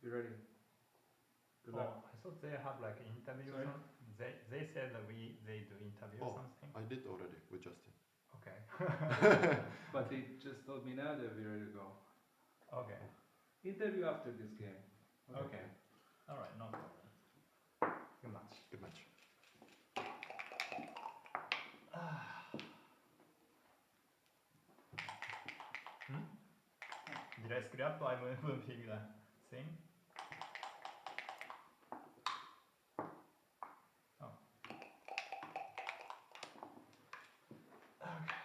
Be ready. Good luck. I thought they have like interview. Sorry? They said that they do interview or something. I did already with Justin. Okay. But he just told me now that we're ready to go. Okay. Interview after this game. Okay. All right. No problem. Good match. Good match. Did I screw up? I'm moving the thing. Oh. Okay.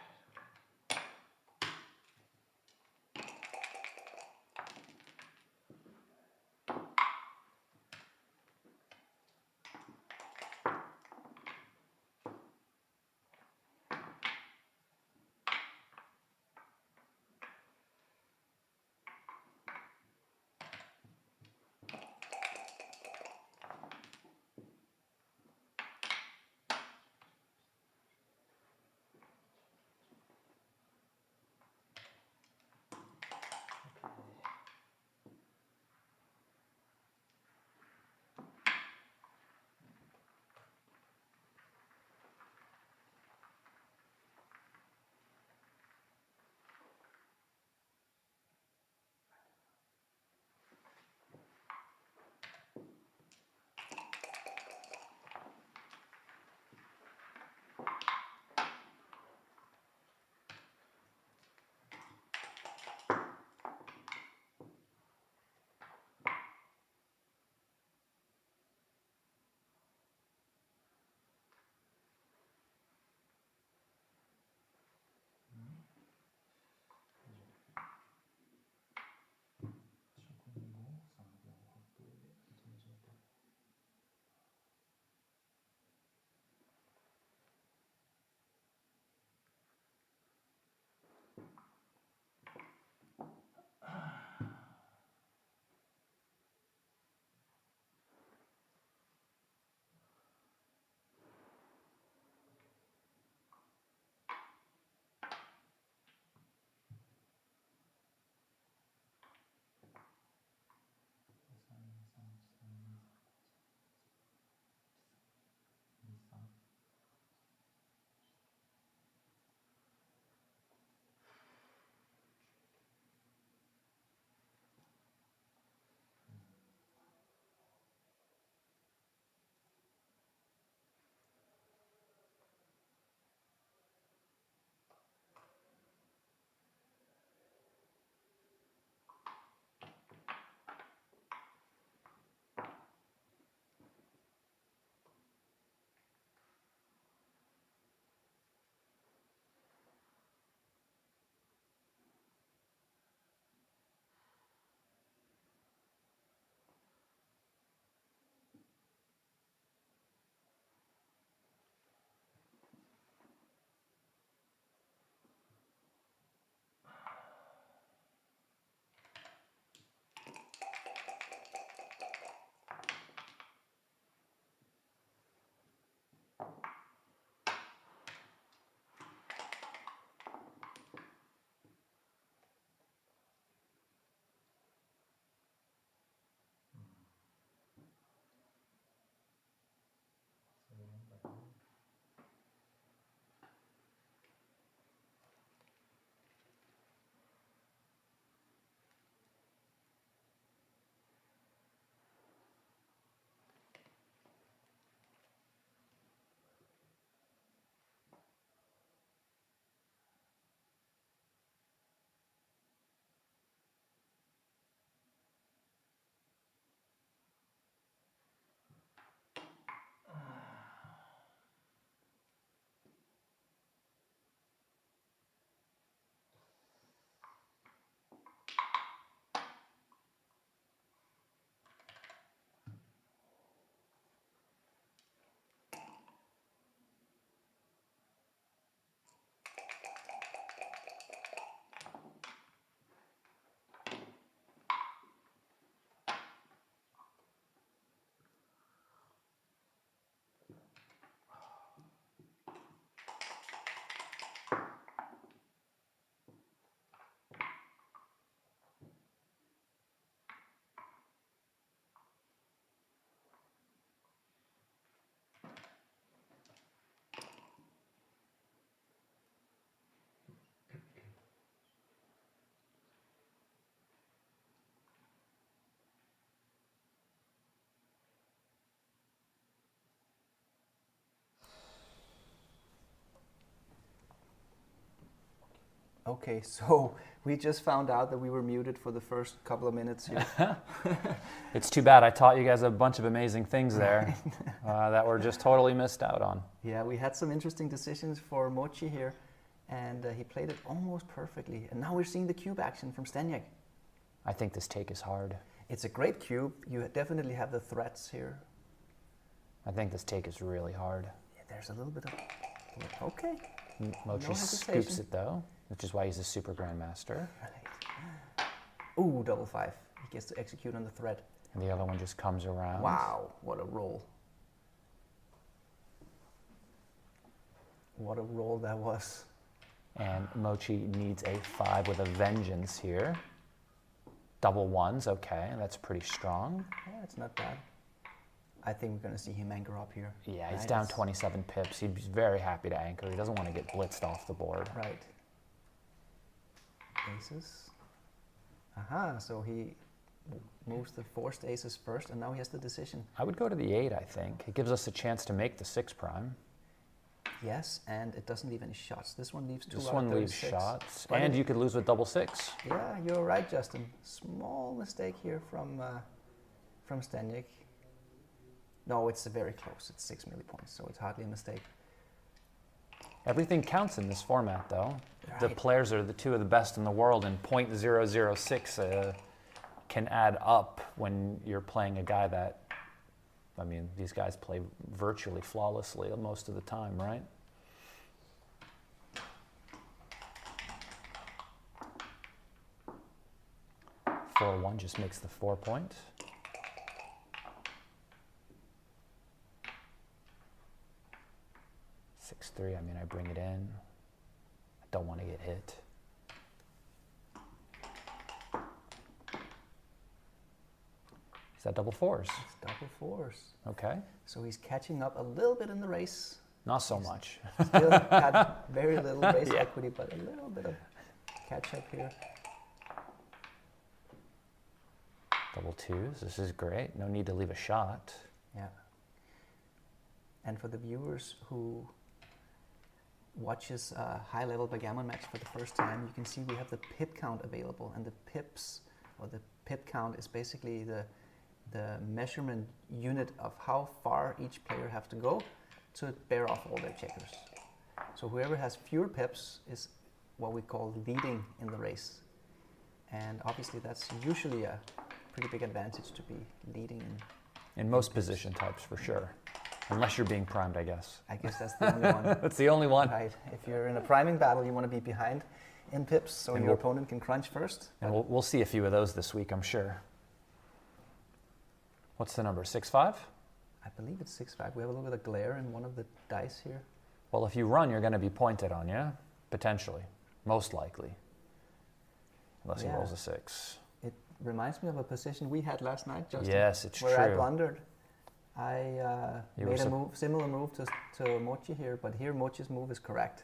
Okay, so we just found out that we were muted for the first couple of minutes here. It's too bad. I taught you guys a bunch of amazing things there that were just totally missed out on. Yeah, we had some interesting decisions for Mochi here, and he played it almost perfectly. And now we're seeing the cube action from Zdenek. I think this take is hard. It's a great cube. You definitely have the threats here. I think this take is really hard. Yeah, there's a little bit of... Okay. Mochi No scoops hesitation. it though, which is why he's a super grandmaster. Right. Ooh, double 5. He gets to execute on the threat. And the other one just comes around. Wow, what a roll. What a roll that was. And Mochi needs a 5 with a vengeance here. Double 1s, okay, that's pretty strong. Yeah, it's not bad. I think we're going to see him anchor up here. Yeah, he's Right, down it's- 27 pips. He's very happy to anchor. He doesn't want to get blitzed off the board. Right. Aces. Aha, so he moves the forced aces first, and now he has the decision. I would go to the 8, I think. It gives us a chance to make the 6 prime. Yes, and it doesn't leave any shots. This one leaves 2 This out one of leaves 36. shots. But And it- you could lose with double 6. Yeah, you're right, Justin. Small mistake here from Zdenek. No, it's very close. It's 6 millipoints, so it's hardly a mistake. Everything counts in this format, though. The Right. players are the 2 of the best in the world, and .006 can add up when you're playing a guy that, I mean, these guys play virtually flawlessly most of the time, right? Four one just makes the 4 point. Six three. I mean, I bring it in. I don't want to get hit. Is that double 4s? It's double 4s. Okay. So he's catching up a little bit in the race. Not so much. Still had very little race Yeah. equity, but a little bit of catch up here. Double 2s. This is great. No need to leave a shot. Yeah. And for the viewers who watches a high-level Backgammon match for the first time, you can see we have the pip count available, and the pips, or the pip count, is basically the measurement unit of how far each player have to go to bear off all their checkers. So whoever has fewer pips is what we call leading in the race, and obviously that's usually a pretty big advantage to be leading In most position types, for sure. Unless you're being primed, I guess. I guess that's the only one. That's the only one. Right. If you're in a priming battle, you want to be behind in pips so And your we'll- opponent can crunch first. And we'll see a few of those this week, I'm sure. What's the number, 6-5? I believe it's 6-5. We have a little bit of glare in one of the dice here. Well, if you run, you're going to be pointed on, yeah? Potentially. Most likely. Unless he Yeah. rolls a 6. It reminds me of a position we had last night, Justin. Yes, it's where I true. blundered. I You made were a similar move to Mochi here, but here Mochi's move is correct,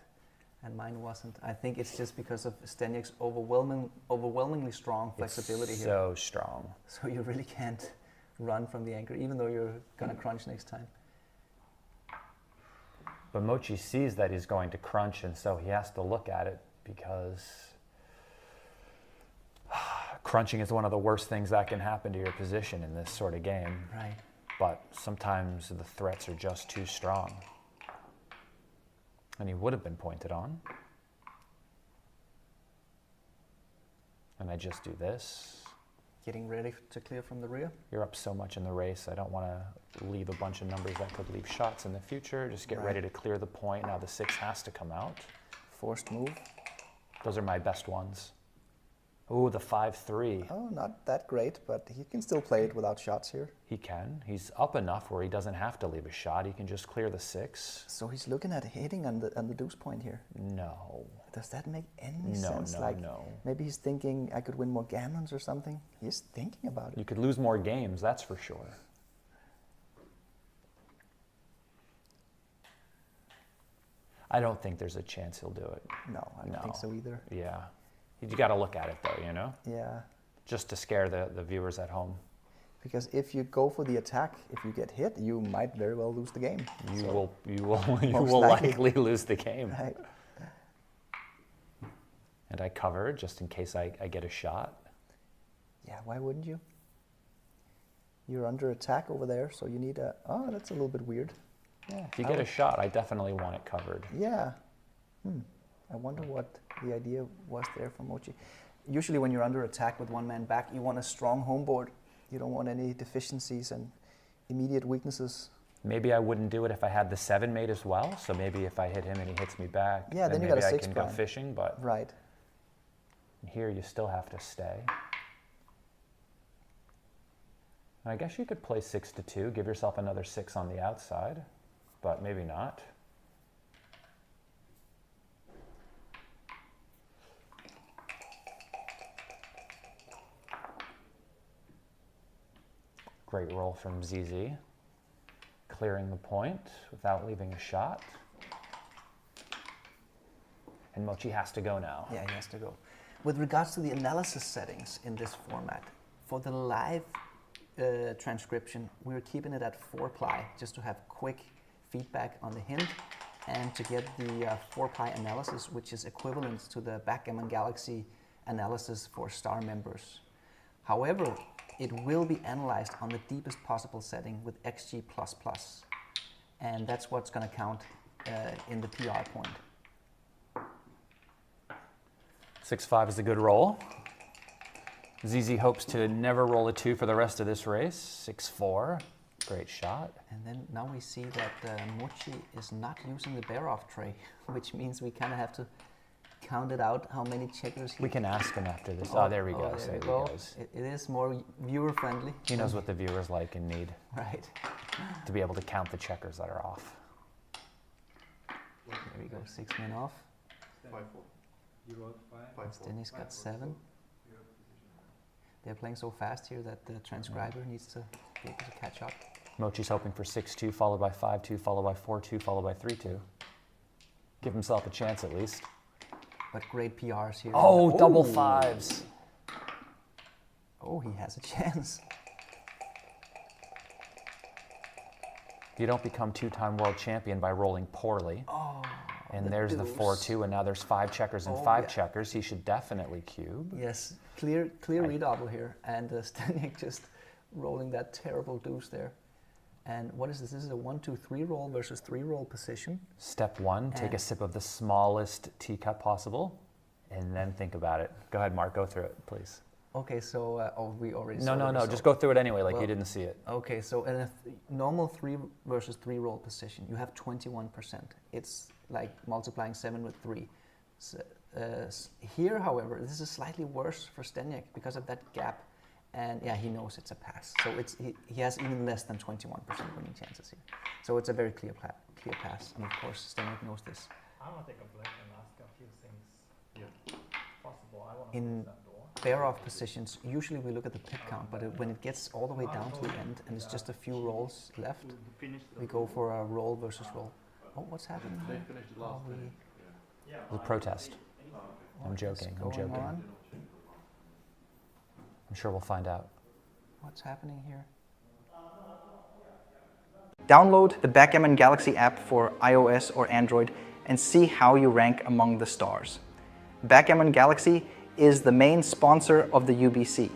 and mine wasn't. I think it's just because of Zdenek's overwhelmingly strong flexibility It's here. so strong. So you really can't run from the anchor, even though you're going to crunch next time. But Mochi sees that he's going to crunch, and so he has to look at it because crunching is one of the worst things that can happen to your position in this sort of game. Right. But sometimes the threats are just too strong. And he would have been pointed on. And I just do this. Getting ready to clear from the rear. You're up so much in the race, I don't want to leave a bunch of numbers that could leave shots in the future. Just get Right. ready to clear the point. Now the 6 has to come out. Forced move. Those are my best ones. Ooh, the 5-3. Oh, not that great, but he can still play it without shots here. He can. He's up enough where he doesn't have to leave a shot. He can just clear the 6. So he's looking at hitting on the deuce point here. No. Does that make any No, sense? no, like no. maybe he's thinking I could win more gammons or something. He's thinking about it. You could lose more games, that's for sure. I don't think there's a chance he'll do it. No, I don't think so either. Yeah. You got to look at it though, you know? Yeah, Just to scare the viewers at home. because if you go for the attack, if you get hit, you might very well lose the game. You So, will Most likely. likely lose the game. Right. And I cover just in case I get a shot. Yeah, why wouldn't you? You're under attack over there, so you need a... Oh, that's a little bit weird. Yeah, If you get a shot, I definitely want it covered. Yeah. I wonder what the idea was there for Mochi. Usually when you're under attack with one man back, you want a strong home board. You don't want any deficiencies and immediate weaknesses. Maybe I wouldn't do it if I had the 7 mate as well. So maybe if I hit him and he hits me back, yeah, then you maybe got a I 6 can prime. go fishing. But right. here you still have to stay. And I guess you could play 6-2, give yourself another 6 on the outside, but maybe not. Great roll from ZZ, clearing the point without leaving a shot. And Mochi has to go now. Yeah, he has to go. With regards to the analysis settings in this format, for the live transcription, we're keeping it at 4-ply, just to have quick feedback on the hint and to get the 4-ply analysis, which is equivalent to the Backgammon Galaxy analysis for star members. However, it will be analyzed on the deepest possible setting with XG++, and that's what's going to count in the PR point. 6-5 is a good roll. ZZ hopes to never roll a 2 for the rest of this race. 6-4, great shot. And then now we see that Mochi is not using the bear-off tray, which means we kind of have to count it out how many checkers he... We can ask him after this. Oh, there we go. There we go. It is more viewer-friendly. He knows what the viewers like and need. Right. To be able to count the checkers that are off. There we go, 6 men off. 5-4. You wrote 5. Zdenek's got 7. They're playing so fast here that the transcriber needs to be able to catch up. Mochi's hoping for 6-2, followed by 5-2, followed by 4-2, followed by 3-2. Give himself a chance at least. But great PRs here. Oh, double 5s. Oh, he has a chance. You don't become 2-time world champion by rolling poorly. Oh, and there's the 4-2, and now there's 5 checkers and 5 checkers. He should definitely cube. Yes, clear redouble here, and Zdenek just rolling that terrible deuce there. And what is this? This is a 1-2-3 roll versus 3 roll position. Step 1, take a sip of the smallest teacup possible, and then think about it. Go ahead, Mark, go through it, please. Okay, so we already No, just go through it anyway, like you didn't see it. Okay, so in a normal 3 versus 3 roll position, you have 21%. It's like multiplying 7 with 3. So, here, however, this is slightly worse for Zdenek because of that gap. And yeah, he knows it's a pass. So he has even less than 21% winning chances here. So it's a very clear pass. And of course, Zdenek knows this. I want to take a break and ask a few things. Yeah. Possible. I want to In bear-off positions, usually we look at the pip count, but when it gets all the way down to the end and it's just a few rolls left, we go for a roll versus roll. Oh, what's happening here? The protest. I'm joking. On? I'm sure we'll find out. What's happening here? Download the Backgammon Galaxy app for iOS or Android and see how you rank among the stars. Backgammon Galaxy is the main sponsor of the UBC.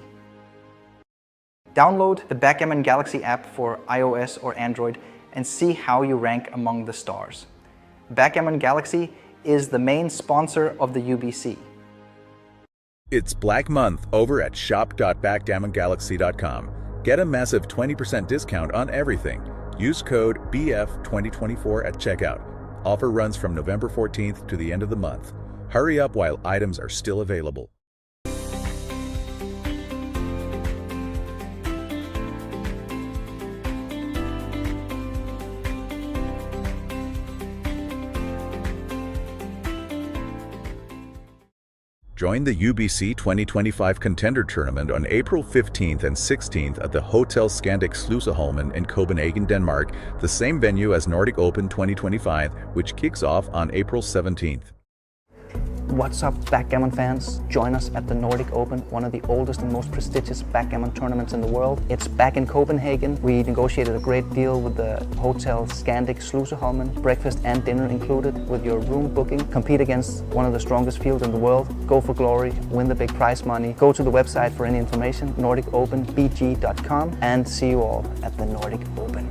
Download the Backgammon Galaxy app for iOS or Android and see how you rank among the stars. Backgammon Galaxy is the main sponsor of the UBC. It's Black Month over at shop.backgammongalaxy.com. Get a massive 20% discount on everything. Use code BF2024 at checkout. Offer runs from November 14th to the end of the month. Hurry up while items are still available. Join the UBC 2025 Contender Tournament on April 15th and 16th at the Hotel Scandic Sluseholmen in Copenhagen, Denmark, the same venue as Nordic Open 2025, which kicks off on April 17th. What's up, Backgammon fans? Join us at the Nordic Open, one of the oldest and most prestigious backgammon tournaments in the world. It's back in Copenhagen. We negotiated a great deal with the Hotel Scandic Sluseholmen, breakfast and dinner included with your room booking. Compete against one of the strongest fields in the world. Go for glory, win the big prize money. Go to the website for any information, nordicopenbg.com, and see you all at the Nordic Open.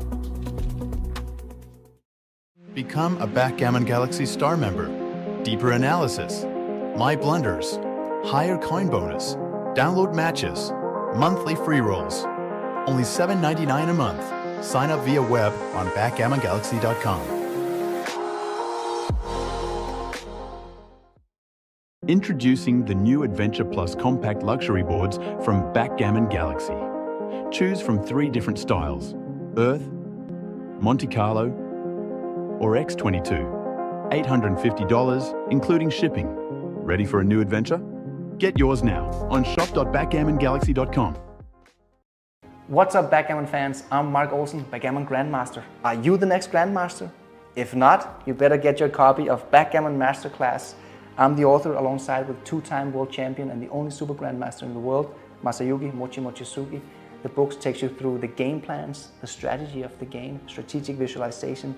Become a Backgammon Galaxy Star member. Deeper analysis, my blunders, higher coin bonus, download matches, monthly free rolls. Only $7.99 a month. Sign up via web on backgammongalaxy.com. Introducing the new Adventure Plus compact luxury boards from Backgammon Galaxy. Choose from 3 different styles: Earth, Monte Carlo, or X22. $850, including shipping. Ready for a new adventure? Get yours now on shop.backgammongalaxy.com. What's up, Backgammon fans? I'm Mark Olsen, Backgammon Grandmaster. Are you the next Grandmaster? If not, you better get your copy of Backgammon Masterclass. I'm the author alongside with 2-time world champion and the only Super Grandmaster in the world, Masayuki Mochizuki. The book takes you through the game plans, the strategy of the game, strategic visualization,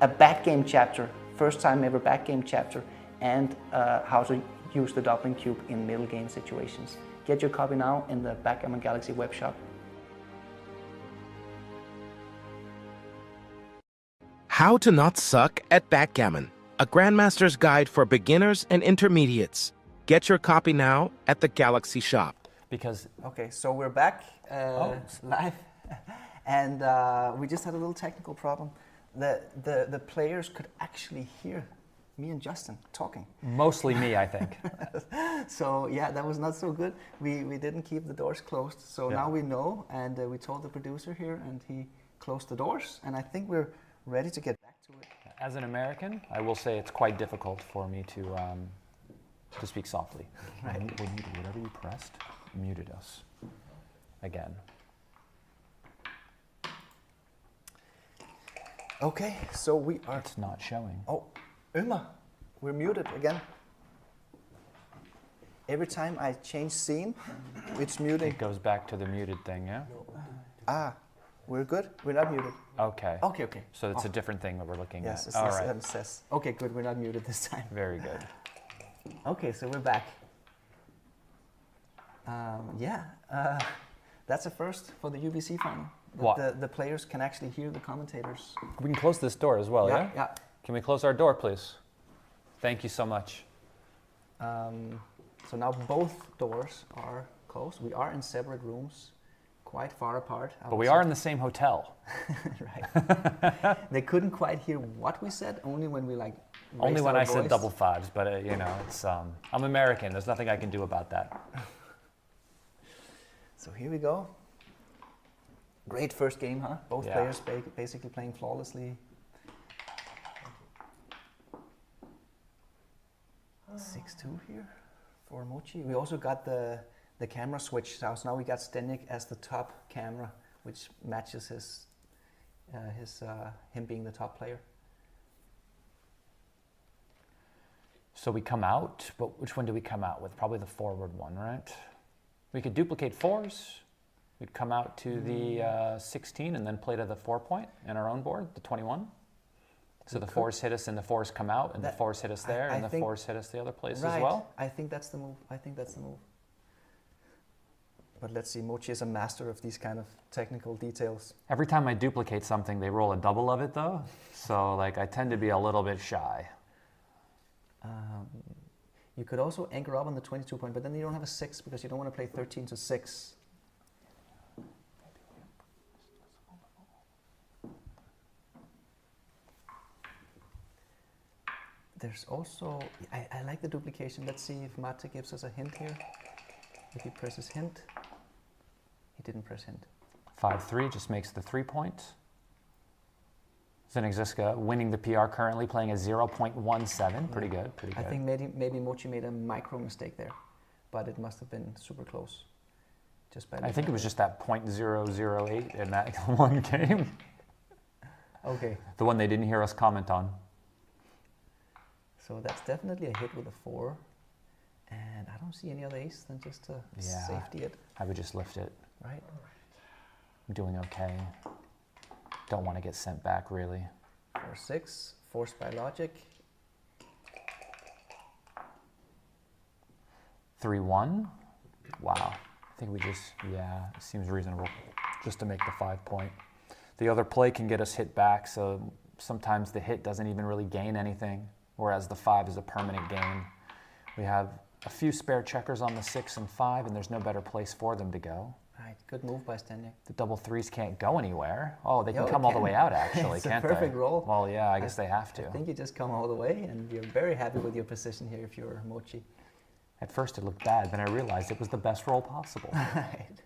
a backgame chapter, first time ever backgame chapter, and how to use the doubling cube in middle game situations. Get your copy now in the Backgammon Galaxy web shop. How to Not Suck at Backgammon, a Grandmaster's Guide for Beginners and Intermediates. Get your copy now at the Galaxy shop. Because Okay, so we're back live, and we just had a little technical problem. The players could actually hear me and Justin talking. mostly me, I think. So yeah, that was not so good. We didn't keep the doors closed. So Yeah. now we know, and we told the producer here, and he closed the doors. And I think we're ready to get back to it. As an American, I will say it's quite difficult for me to speak softly. Right. Whatever you pressed, muted us again. Okay, so we are. It's not showing. Oh, Uma, we're muted again. Every time I change scene, it's muting. It goes back to the muted thing, yeah? Ah, we're good. We're not muted. Okay. Okay, okay. So it's a different thing that we're looking Yes, at. All it right. says. Okay, good. We're not muted this time. Very good. Okay, so we're back. That's a first for the UBC final. What? The players can actually hear the commentators. We can close this door as well, yeah? Yeah. Can we close our door, please? Thank you so much. So now both doors are closed. We are in separate rooms, quite far apart. But we are in the same hotel. Right. They couldn't quite hear what we said, only when we like. Only raised when our I said voice. double fives, but you know, it's I'm American. There's nothing I can do about that. So here we go. Great first game, huh? Both Yeah. players basically playing flawlessly. 6-2 here for Mochi. We also got the camera switch. So now we got Zdenek as the top camera, which matches him being the top player. So we come out, but which one do we come out with? Probably the forward one, right? We could duplicate fours. We'd come out to the 16 and then play to the 4-point in our own board, the 21. So the fours hit us and the fours come out, and the fours hit us there, and the fours hit us the other place as well. I think that's the move. But let's see, Mochi is a master of these kind of technical details. Every time I duplicate something, they roll a double of it though. So like I tend to be a little bit shy. You could also anchor up on the 22-point, but then you don't have a 6 because you don't want to play 13 to 6. There's also, I like the duplication. Let's see if Mate gives us a hint here. If he presses hint. He didn't press hint. 5-3 just makes the 3-point. Zdenek Zizka winning the PR currently, playing a 0.17. Pretty good, pretty good. I think maybe Mochi made a micro mistake there, but it must have been super close. Just by I think it was just that .008 in that one game. Okay. The one they didn't hear us comment on. So that's definitely a hit with a 4. And I don't see any other ace than just to safety it. I would just lift it. Right. I'm doing okay. Don't want to get sent back, really. 4-6, forced by logic. 3-1. Wow. I think we just, it seems reasonable just to make the 5 point. The other play can get us hit back, so sometimes the hit doesn't even really gain anything, whereas the 5 is a permanent gain. We have a few spare checkers on the 6 and 5, and there's no better place for them to go. Right, good move by Zdenek. The double 3s can't go anywhere. Oh, they can come all the way out, actually, it's can't a perfect they? roll. Well, yeah, I guess they have to. I think you just come all the way, and you're very happy with your position here if you're Mochi. At first it looked bad, then I realized it was the best roll possible. Right.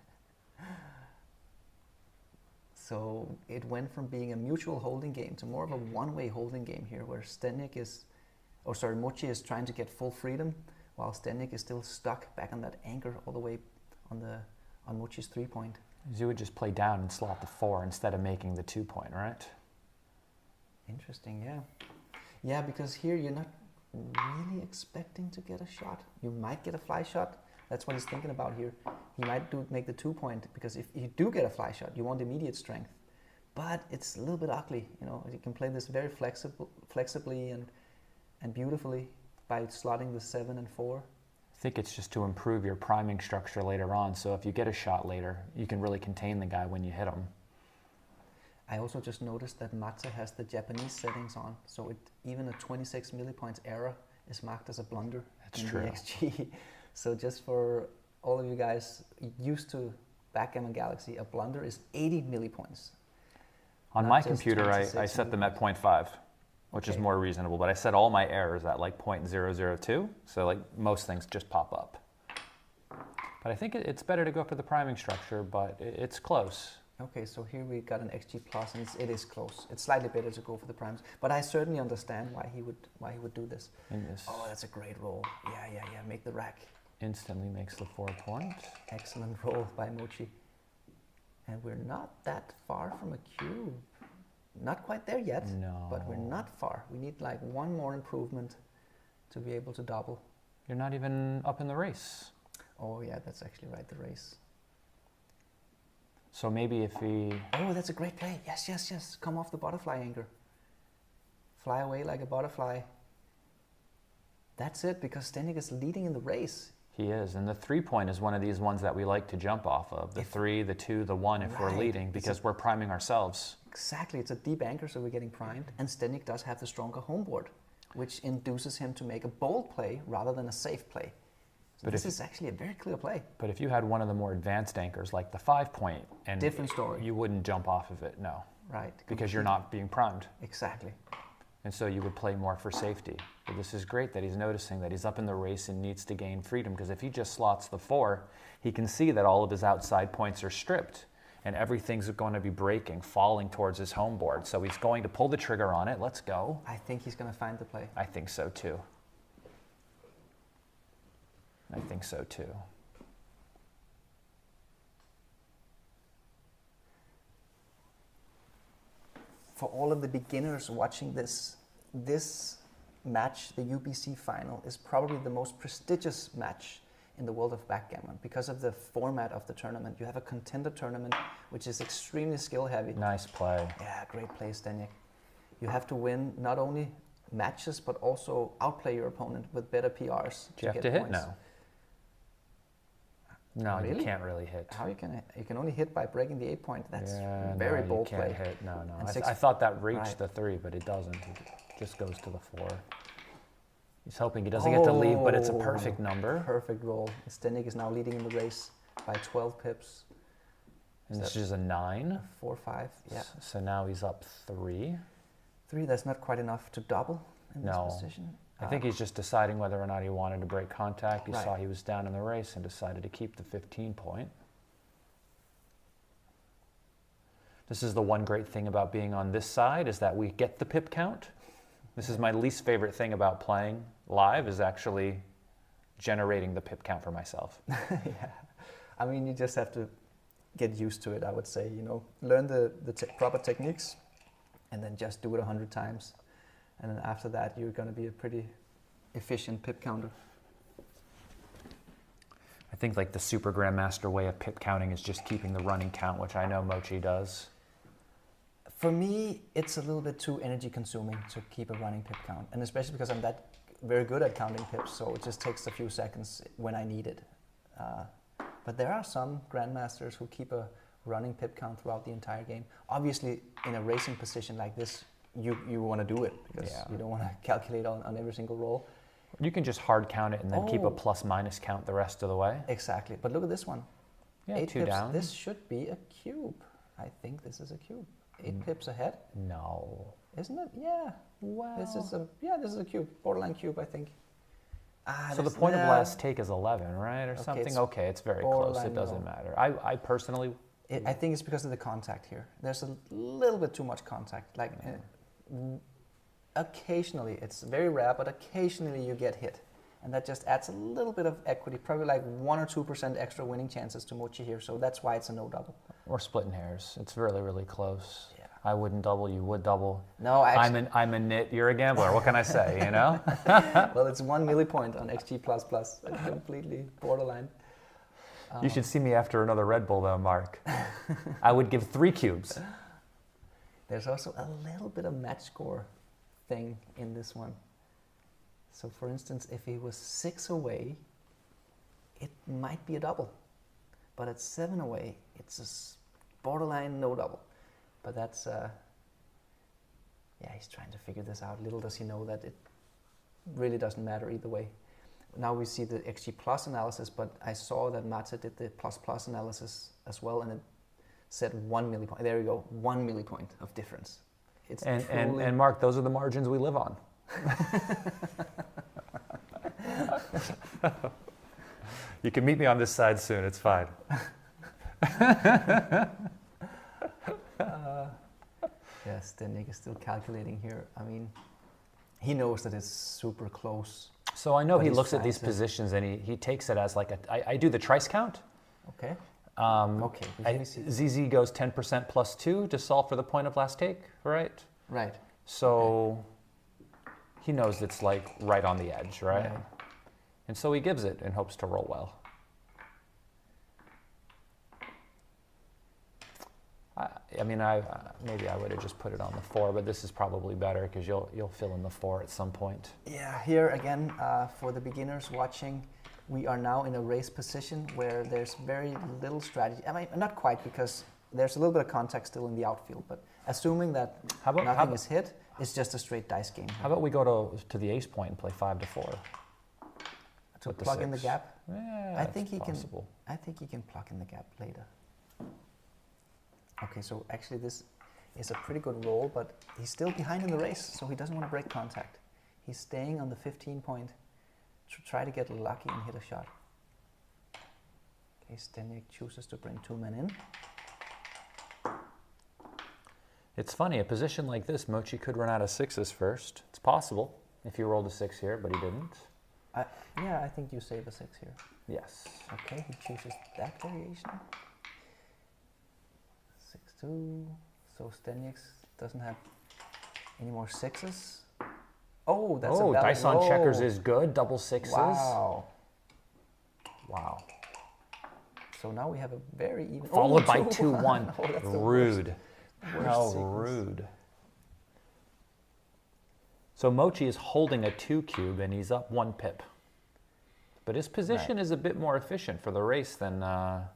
So it went from being a mutual holding game to more of a one-way holding game here, where Mochi is trying to get full freedom, while Zdenek is still stuck back on that anchor all the way on Mochi's 3 point. You would just play down and slot the 4 instead of making the 2 point, right? Interesting, yeah. Yeah, because here you're not really expecting to get a shot. You might get a fly shot. That's what he's thinking about here. He might make the 2 point, because if you do get a fly shot, you want immediate strength. But it's a little bit ugly, you know. You can play this very flexibly and beautifully by slotting the 7 and 4. I think it's just to improve your priming structure later on, so if you get a shot later, you can really contain the guy when you hit him. I also just noticed that Matze has the Japanese settings on, so even a 26 millipoints error is marked as a blunder. That's in true. The XG. So just for all of you guys used to Backgammon Galaxy, a blunder is 80 millipoints. On my computer, I set them at 0.5, which is more reasonable, but I set all my errors at like 0.002, so like most things just pop up. But I think it's better to go for the priming structure, but it's close. Okay, so here we got an XG plus, and it is close. It's slightly better to go for the primes, but I certainly understand why he would do this. Oh, that's a great roll. Yeah, make the rack. Instantly makes the 4 point. Excellent roll by Mochi. And we're not that far from a cube. Not quite there yet, but we're not far. We need like one more improvement to be able to double. You're not even up in the race. Oh yeah, that's actually right, the race. So maybe if we... Oh, that's a great play. Yes. Come off the butterfly anchor. Fly away like a butterfly. That's it, because Zdenek is leading in the race. He is, and the 3 point is one of these ones that we like to jump off of. The 3, the 2, the 1 if we're leading, because we're priming ourselves. Exactly, it's a deep anchor, so we're getting primed. And Zdenek does have the stronger homeboard, which induces him to make a bold play rather than a safe play. So but this is actually a very clear play. But if you had one of the more advanced anchors, like the 5 point, and different story, you wouldn't jump off of it, no. Right. Because you're not being primed. Exactly. And so you would play more for safety. But this is great that he's noticing that he's up in the race and needs to gain freedom, because if he just slots the 4, he can see that all of his outside points are stripped and everything's going to be breaking, falling towards his home board. So he's going to pull the trigger on it. Let's go. I think he's going to find the play. I think so too. I think so too. For all of the beginners watching this match, the UBC final, is probably the most prestigious match in the world of backgammon because of the format of the tournament. You have a contender tournament, which is extremely skill heavy. Nice play. Yeah, great play, Zdenek. You have to win not only matches, but also outplay your opponent with better PRs. Do you have to hit now? No, really? You can't really hit. How you can only hit by breaking the 8 point. That's very bold play. You can't hit. No. And I thought that reached the 3, but it doesn't. It just goes to the 4. He's hoping he doesn't get to leave, but it's a perfect number. Perfect roll. Zdenek is now leading in the race by 12 pips. And this is a 9. 4-5, yeah. So now he's up 3. 3, that's not quite enough to double in this position. I think he's just deciding whether or not he wanted to break contact. He saw he was down in the race and decided to keep the 15 point. This is the one great thing about being on this side, is that we get the pip count. This is my least favorite thing about playing live, is actually generating the pip count for myself. Yeah, I mean, you just have to get used to it, I would say, you know, learn the proper techniques and then just do it 100 times. And then after that, you're going to be a pretty efficient pip counter. I think like the super grandmaster way of pip counting is just keeping the running count, which I know Mochi does. For me, it's a little bit too energy consuming to keep a running pip count, and especially because I'm that very good at counting pips, so it just takes a few seconds when I need it. But there are some grandmasters who keep a running pip count throughout the entire game. Obviously, in a racing position like this, you want to do it because you don't want to calculate on every single roll. You can just hard count it and then keep a plus minus count the rest of the way. Exactly. But look at this one. Yeah, 8 two pips. down. This should be a cube. I think this is a cube. 8 pips ahead. No. Isn't it? Yeah. Wow. This is a cube. Borderline cube, I think. So the point of last take is 11, right, or something? Okay, it's very close. It doesn't no. matter. I personally... I think it's because of the contact here. There's a little bit too much contact. Like, occasionally, it's very rare, but occasionally you get hit. And that just adds a little bit of equity, probably like 1 or 2% extra winning chances to Mochi here. So that's why it's a no double. We're splitting hairs. It's really, really close. Yeah. I wouldn't double, you would double. No, actually, I'm a nit, you're a gambler. What can I say, you know? well, it's 1 millipoint on XG++. It's completely borderline. You should see me after another Red Bull, though, Mark. I would give 3 cubes. There's also a little bit of match score thing in this one. So, for instance, if he was 6 away, it might be a double. But at 7 away, it's a borderline no double. But that's, he's trying to figure this out. Little does he know that it really doesn't matter either way. Now we see the XG plus analysis, but I saw that Mata did the plus analysis as well, and it said 1 millipoint. There you go, 1 millipoint of difference. It's and Mark, those are the margins we live on. You can meet me on this side soon, it's fine. Yes, Zdenek is still calculating here. I mean, he knows that it's super close. So I know he looks at these positions and he takes it as like I do the trice count. Okay. Okay. ZZ goes 10% plus 2 to solve for the point of last take, right? Right. So he knows it's like right on the edge, right? Yeah. And so he gives it in hopes to roll well. I mean, maybe I would have just put it on the 4, but this is probably better because you'll fill in the 4 at some point. Yeah, here again, for the beginners watching, we are now in a race position where there's very little strategy. I mean, not quite, because there's a little bit of contact still in the outfield, but assuming that nothing is hit, it's just a straight dice game. How about we go to the ace point and play 5 to 4? To plug in the gap? Yeah, I think he possible. I think he can plug in the gap later. Okay, so actually this is a pretty good roll, but he's still behind in the race, so he doesn't want to break contact. He's staying on the 15 point to try to get lucky and hit a shot. Okay, Zdenek chooses to bring 2 men in. It's funny, a position like this, Mochi could run out of 6s first. It's possible if you rolled a 6 here, but he didn't. Yeah, I think you save a 6 here. Yes. Okay, he chooses that variation. 6-2. So Zdenek doesn't have any more 6s. Oh, that's a dice on checkers is good. Double 6s. Wow. Wow. So now we have a very even. Followed by 2-1. Oh, rude. Worst How sequence. rude. So Mochi is holding a 2 cube and he's up 1 pip. But his position is a bit more efficient for the race than yeah,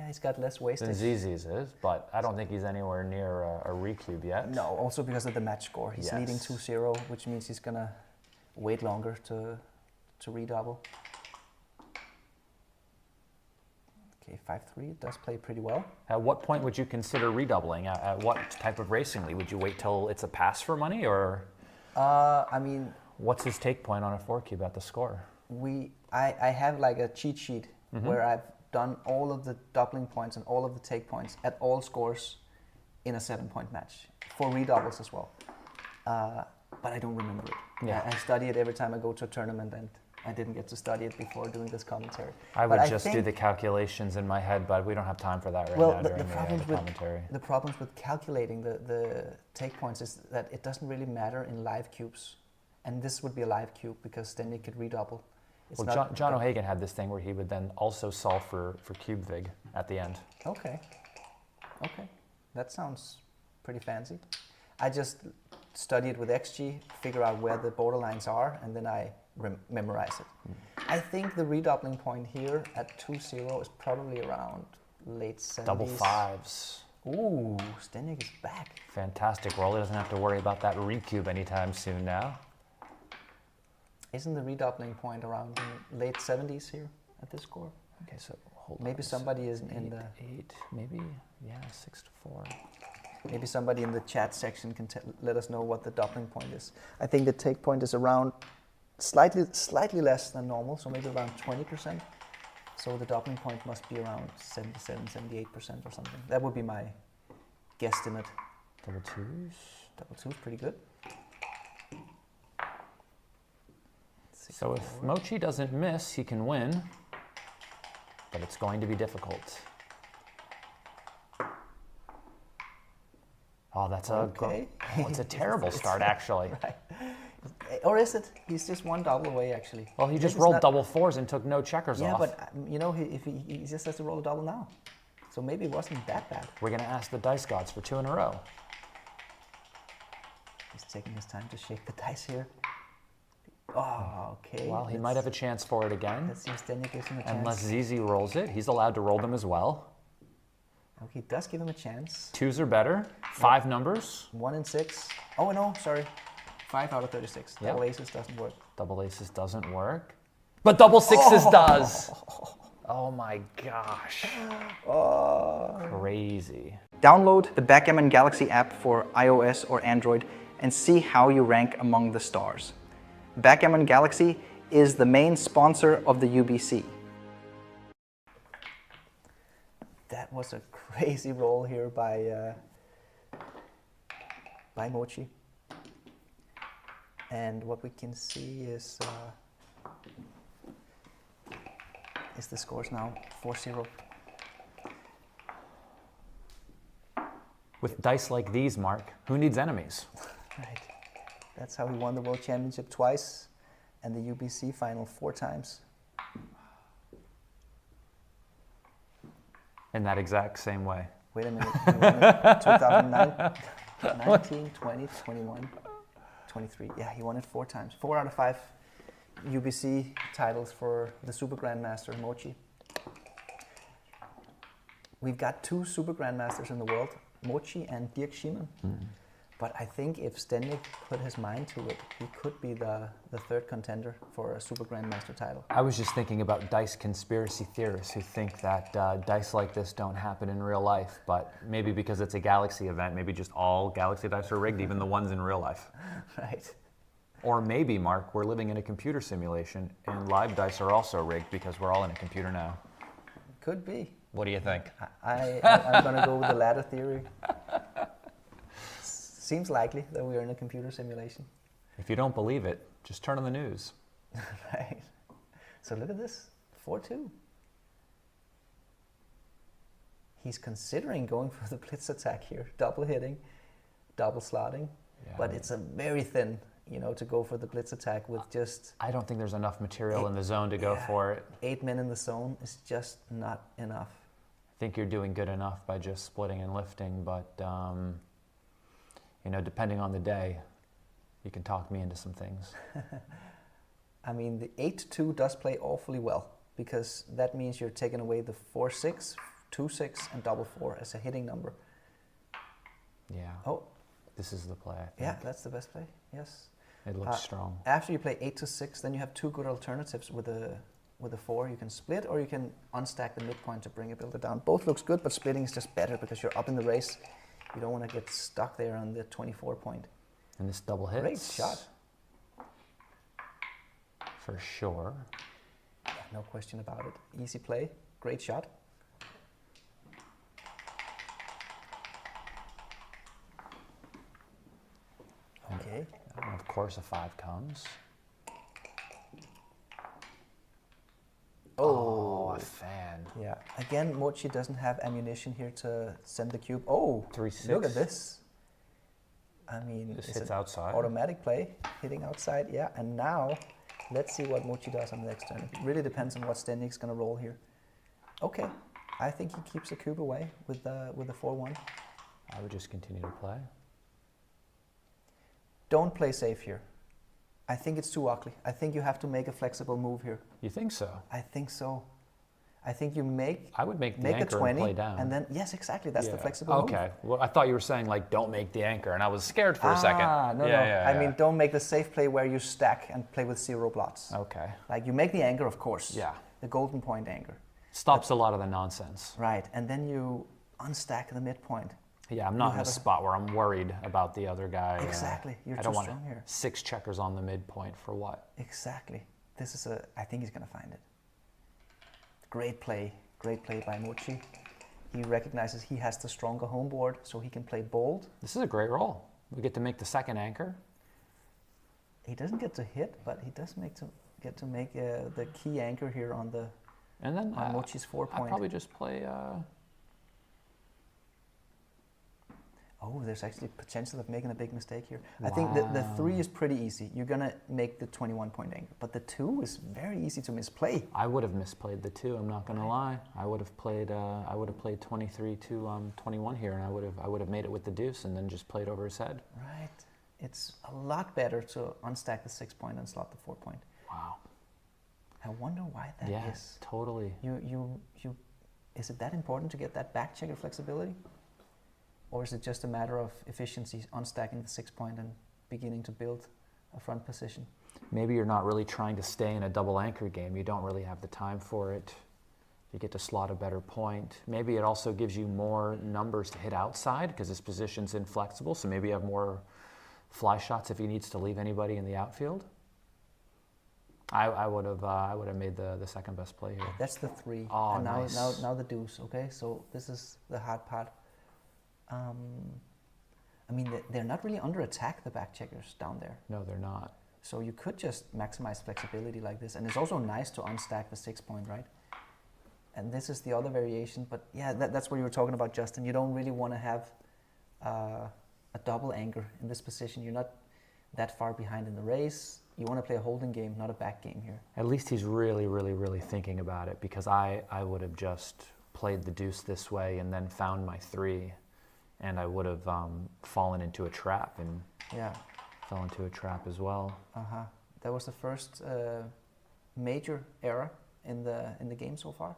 he's got less wastage. than ZZ's is, but I don't think he's anywhere near a recube yet. No, also because of the match score. He's leading 2-0, which means he's going to wait longer to redouble. Okay, 5-3 does play pretty well. At what point would you consider redoubling? At what type of racing league? Would you wait till it's a pass for money, or? I mean, what's his take point on a 4 cube at the score? I have like a cheat sheet where I've done all of the doubling points and all of the take points at all scores in a 7-point match for redoubles as well. But I don't remember it. Yeah. I study it every time I go to a tournament, and I didn't get to study it before doing this commentary. I would just do the calculations in my head, but we don't have time for that right now during the commentary. The problems with calculating the take points is that it doesn't really matter in live cubes. And this would be a live cube because then it could redouble. It's Well, not John O'Hagan had this thing where he would then also solve for cube vig at the end. Okay. Okay. That sounds pretty fancy. I just study it with XG, figure out where the borderlines are, and then I memorize it. I think the redoubling point here at 2-0 is probably around late 70s. Double fives. Ooh, Zdenek is back. Fantastic roll. He doesn't have to worry about that recube anytime soon now. Isn't the redoubling point around the late 70s here at this score? Okay, so hold on. Maybe somebody is in the... 8, maybe? Yeah, 6-4. Maybe somebody in the chat section can let us know what the doubling point is. I think the take point is around slightly less than normal, so maybe around 20%. So the doubling point must be around 77, 78% or something. That would be my guesstimate. Double twos. Double two is pretty good. So if Mochi doesn't miss, he can win, but it's going to be difficult. Oh, that's okay. It's a terrible start, actually. Right. Or is it? He's just one double away, actually. Well, he just rolled double fours and took no checkers off. Yeah, but you know, if he just has to roll a double now. So maybe it wasn't that bad. We're going to ask the dice gods for 2 in a row. He's taking his time to shake the dice here. Oh, okay. Well, he might have a chance for it again. Let's see if Zdenek gives him a chance. Unless Zizi rolls it. He's allowed to roll them as well. Okay, he does give him a chance. 2s are better. 5 numbers. 1 and 6. Oh, no, sorry. 5 out of 36. Yep. Double aces doesn't work. Double aces doesn't work. But double sixes does. Oh my gosh. Crazy. Download the Backgammon Galaxy app for iOS or Android and see how you rank among the stars. Backgammon Galaxy is the main sponsor of the UBC. That was a crazy roll here by Mochi. And what we can see is the scores now 4-0. With dice like these, Mark, who needs enemies? Right. That's how he won the World Championship twice and the UBC final 4 times. In that exact same way. Wait a minute. He won it 2009, 19, 20, 21, 23. Yeah, he won it 4 times. 4 out of 5 UBC titles for the Super Grandmaster Mochi. We've got 2 Super Grandmasters in the world, Mochi and Dirk Schiemann. But I think if Zdenek put his mind to it, he could be the 3rd contender for a Super Grandmaster title. I was just thinking about dice conspiracy theorists who think that dice like this don't happen in real life, but maybe because it's a Galaxy event, maybe just all Galaxy dice are rigged, even the ones in real life. Right. Or maybe, Mark, we're living in a computer simulation and live dice are also rigged because we're all in a computer now. Could be. What do you think? I'm going to go with the latter theory. Seems likely that we are in a computer simulation. If you don't believe it, just turn on the news. Right. So look at this, 4-2. He's considering going for the blitz attack here, double hitting, double slotting, but it's a very thin, to go for the blitz attack with just... I don't think there's enough material in the zone to go for it. 8 men in the zone is just not enough. I think you're doing good enough by just splitting and lifting, but depending on the day, you can talk me into some things. I mean, the 8-2 does play awfully well because that means you're taking away the 4-6, 2-6, and double 4 as a hitting number. Yeah. Oh. This is the play, I think. Yeah, that's the best play, yes. It looks strong. After you play 8-6, then you have 2 good alternatives with a 4. You can split or you can unstack the midpoint to bring a builder down. Both looks good, but splitting is just better because you're up in the race. You don't want to get stuck there on the 24 point. And this double hits. Great shot. For sure. Yeah, no question about it. Easy play. Great shot. Okay. And of course a 5 comes. Oh, a fan. Yeah. Again, Mochi doesn't have ammunition here to send the cube. Oh, 3-6. look at this. I mean, This it's hits an outside. automatic play, hitting outside, yeah. And now, let's see what Mochi does on the next turn. It really depends on what Zdenek's going to roll here. Okay, I think he keeps the cube away with the 4-1. I would just continue to play. Don't play safe here. I think it's too ugly. I think you have to make a flexible move here. You think so? I think so. I think you make I would make the a anchor 20 and play down. and then yes, exactly. That's the Yeah. flexible move. Okay. Well, I thought you were saying like don't make the anchor, and I was scared for a second. No. I mean, don't make the safe play where you stack and play with 0 blots. Okay. Like you make the anchor, of course. Yeah. The golden point anchor. Stops a lot of the nonsense. Right, and then you unstack the midpoint. Yeah, I'm not in have a a- spot where I'm worried about the other guy. Exactly. You're I too don't want strong here. 6 checkers on the midpoint for what? Exactly. This is I think he's gonna find it. Great play by Mochi. He recognizes he has the stronger home board, so he can play bold. This is a great roll. We get to make the second anchor. He doesn't get to hit, but he does get to make the key anchor here on the And then Mochi's 4-point. I'd probably just play. Oh, there's actually potential of making a big mistake here. I think the 3 is pretty easy. You're gonna make the 21-point anchor, but the 2 is very easy to misplay. I would have misplayed the 2. I'm not gonna lie. I would have played. I would have played 23 to 21 here, and I would have made it with the deuce, and then just played over his head. Right. It's a lot better to unstack the 6-point and slot the 4-point. Wow. I wonder why that is. Yes, totally. Is it that important to get that back checker flexibility? Or is it just a matter of efficiency, unstacking the 6-point and beginning to build a front position? Maybe you're not really trying to stay in a double anchor game. You don't really have the time for it. You get to slot a better point. Maybe it also gives you more numbers to hit outside because his position's inflexible. So maybe you have more fly shots if he needs to leave anybody in the outfield. I would have made the second best play here. That's the 3. Oh, and now, nice. now the deuce, okay? So this is the hard part. I mean, they're not really under attack, the back checkers down there. No, they're not. So you could just maximize flexibility like this. And it's also nice to unstack the 6-point, right? And this is the other variation. But yeah, that's what you were talking about, Justin. You don't really want to have a double anchor in this position. You're not that far behind in the race. You want to play a holding game, not a back game here. At least he's really, really, really thinking about it, because I would have just played the deuce this way and then found my 3, and I would have fallen into a trap and fell into a trap as well. That was the first major error in the game so far.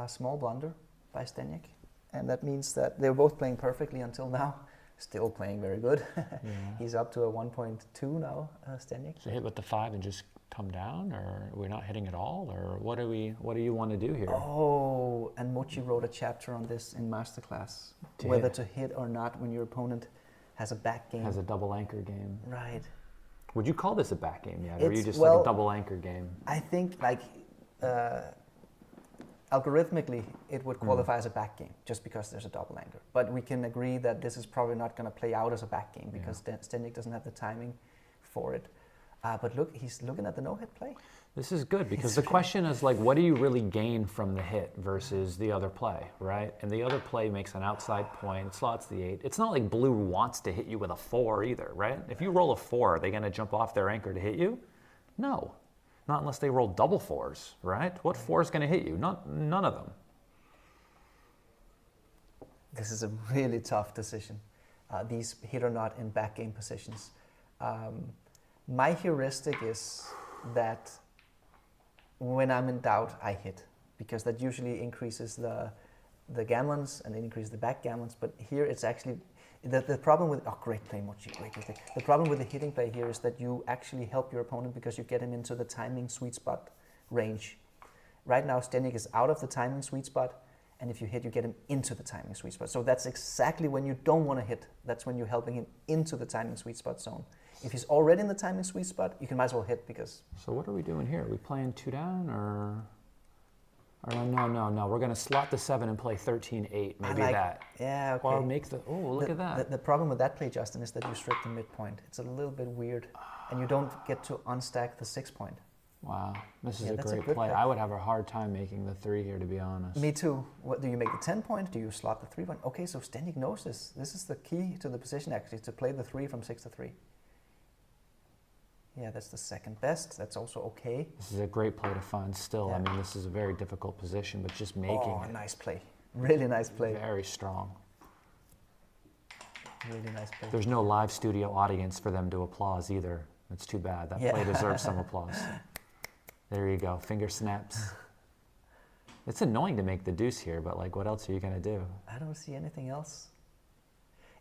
Small blunder by Zdenek, and that means that they were both playing perfectly until now. Still playing very good. He's up to a 1.2 now, Zdenek. So hit with the 5 and just come down, or we're not hitting at all, or what do you want to do here? Oh, and Mochi wrote a chapter on this in Masterclass, whether to hit or not when your opponent has a back game. Has a double anchor game. Right. Would you call this a back game yet, or are you just well, like a double anchor game? I think like algorithmically it would qualify as a back game just because there's a double anchor. But we can agree that this is probably not going to play out as a back game because Zdenek doesn't have the timing for it. But look, he's looking at the no-hit play. This is good because the question is like, what do you really gain from the hit versus the other play, right? And the other play makes an outside point, slots the 8. It's not like blue wants to hit you with a 4 either, right? If you roll a 4, are they going to jump off their anchor to hit you? No, not unless they roll double 4s, right? What 4 is going to hit you? None of them. This is a really tough decision. These hit or not in back game positions. My heuristic is that when I'm in doubt, I hit, because that usually increases the gammons and it increases the backgammons. But here it's actually, the problem with, great play, Mochi, great play. The problem with the hitting play here is that you actually help your opponent because you get him into the timing sweet spot range. Right now, Zdenek is out of the timing sweet spot, and if you hit, you get him into the timing sweet spot. So that's exactly when you don't want to hit. That's when you're helping him into the timing sweet spot zone. If he's already in the timing sweet spot, you can might as well hit because... So what are we doing here? Are we playing 2 down or no. We're going to slot the 7 and play 13-8, maybe that. Yeah, okay. Or make the, look at that. The problem with that play, Justin, is that you strip the midpoint. It's a little bit weird, and you don't get to unstack the 6-point. Wow, this is Yeah, a that's a great good play. play. I would have a hard time making the 3 here, to be honest. Me too. What do you make the 10 point? Do you slot the 3 point? Okay, so Zdenek knows this. This is the key to the position actually, to play the 3 from 6 to 3. Yeah, that's the second best. That's also okay. This is a great play to find still. Yeah. I mean, this is a very difficult position, but just making it Nice play. Really nice play. very strong. Really nice play. There's no live studio audience for them to applause either. It's too bad. That Yeah. play deserves some applause. There you go. Finger snaps. It's annoying to make the deuce here, but like, what else are you going to do? I don't see anything else.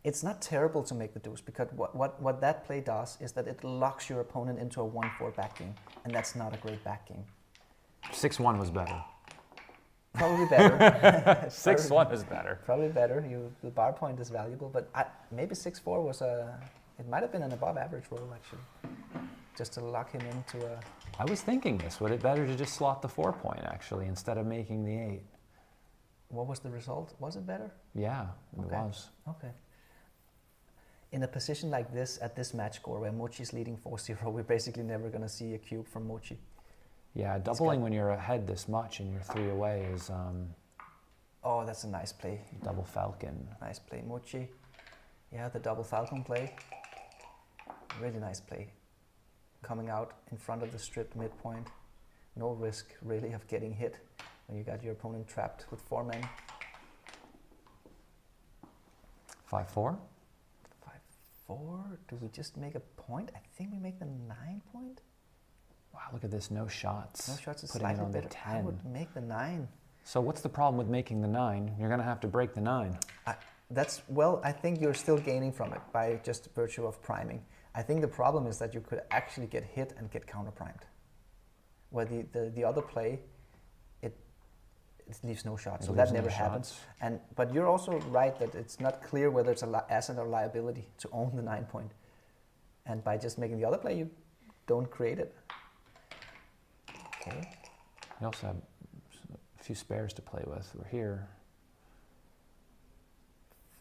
It's not terrible to make the deuce, because what that play does is that it locks your opponent into a 1-4 backing, and that's not a great backing. 6-1 was better. Probably better. 6-1 is better. Probably better. The bar point is valuable, but maybe 6-4 was it might have been an above average roll actually, just to lock him into a. I was thinking this. Would it better to just slot the 4 point actually instead of making the 8? What was the result? Was it better? Yeah, it Okay. was. Okay. In a position like this, at this match score where Mochi's leading 4-0, we're basically never going to see a cube from Mochi. Yeah, doubling when you're ahead this much and you're 3 away is Oh, that's a nice play. double falcon. Nice play, Mochi. Yeah, the double falcon play. Really nice play. Coming out in front of the strip midpoint. No risk, really, of getting hit when you got your opponent trapped with 4 men. 5-4. 5-4. Do we just make a point? I think we make the 9 point. Wow, look at this. No shots. No shots is Putting it slightly on better. the I 10. would make the 9. So what's the problem with making the 9? You're going to have to break the 9. I think you're still gaining from it by just virtue of priming. I think the problem is that you could actually get hit and get counter primed. Where the other play, it leaves no shots, so that never happens. But you're also right that it's not clear whether it's an asset or liability to own the 9 point. And by just making the other play, you don't create it. Okay. You also have a few spares to play with. We're here.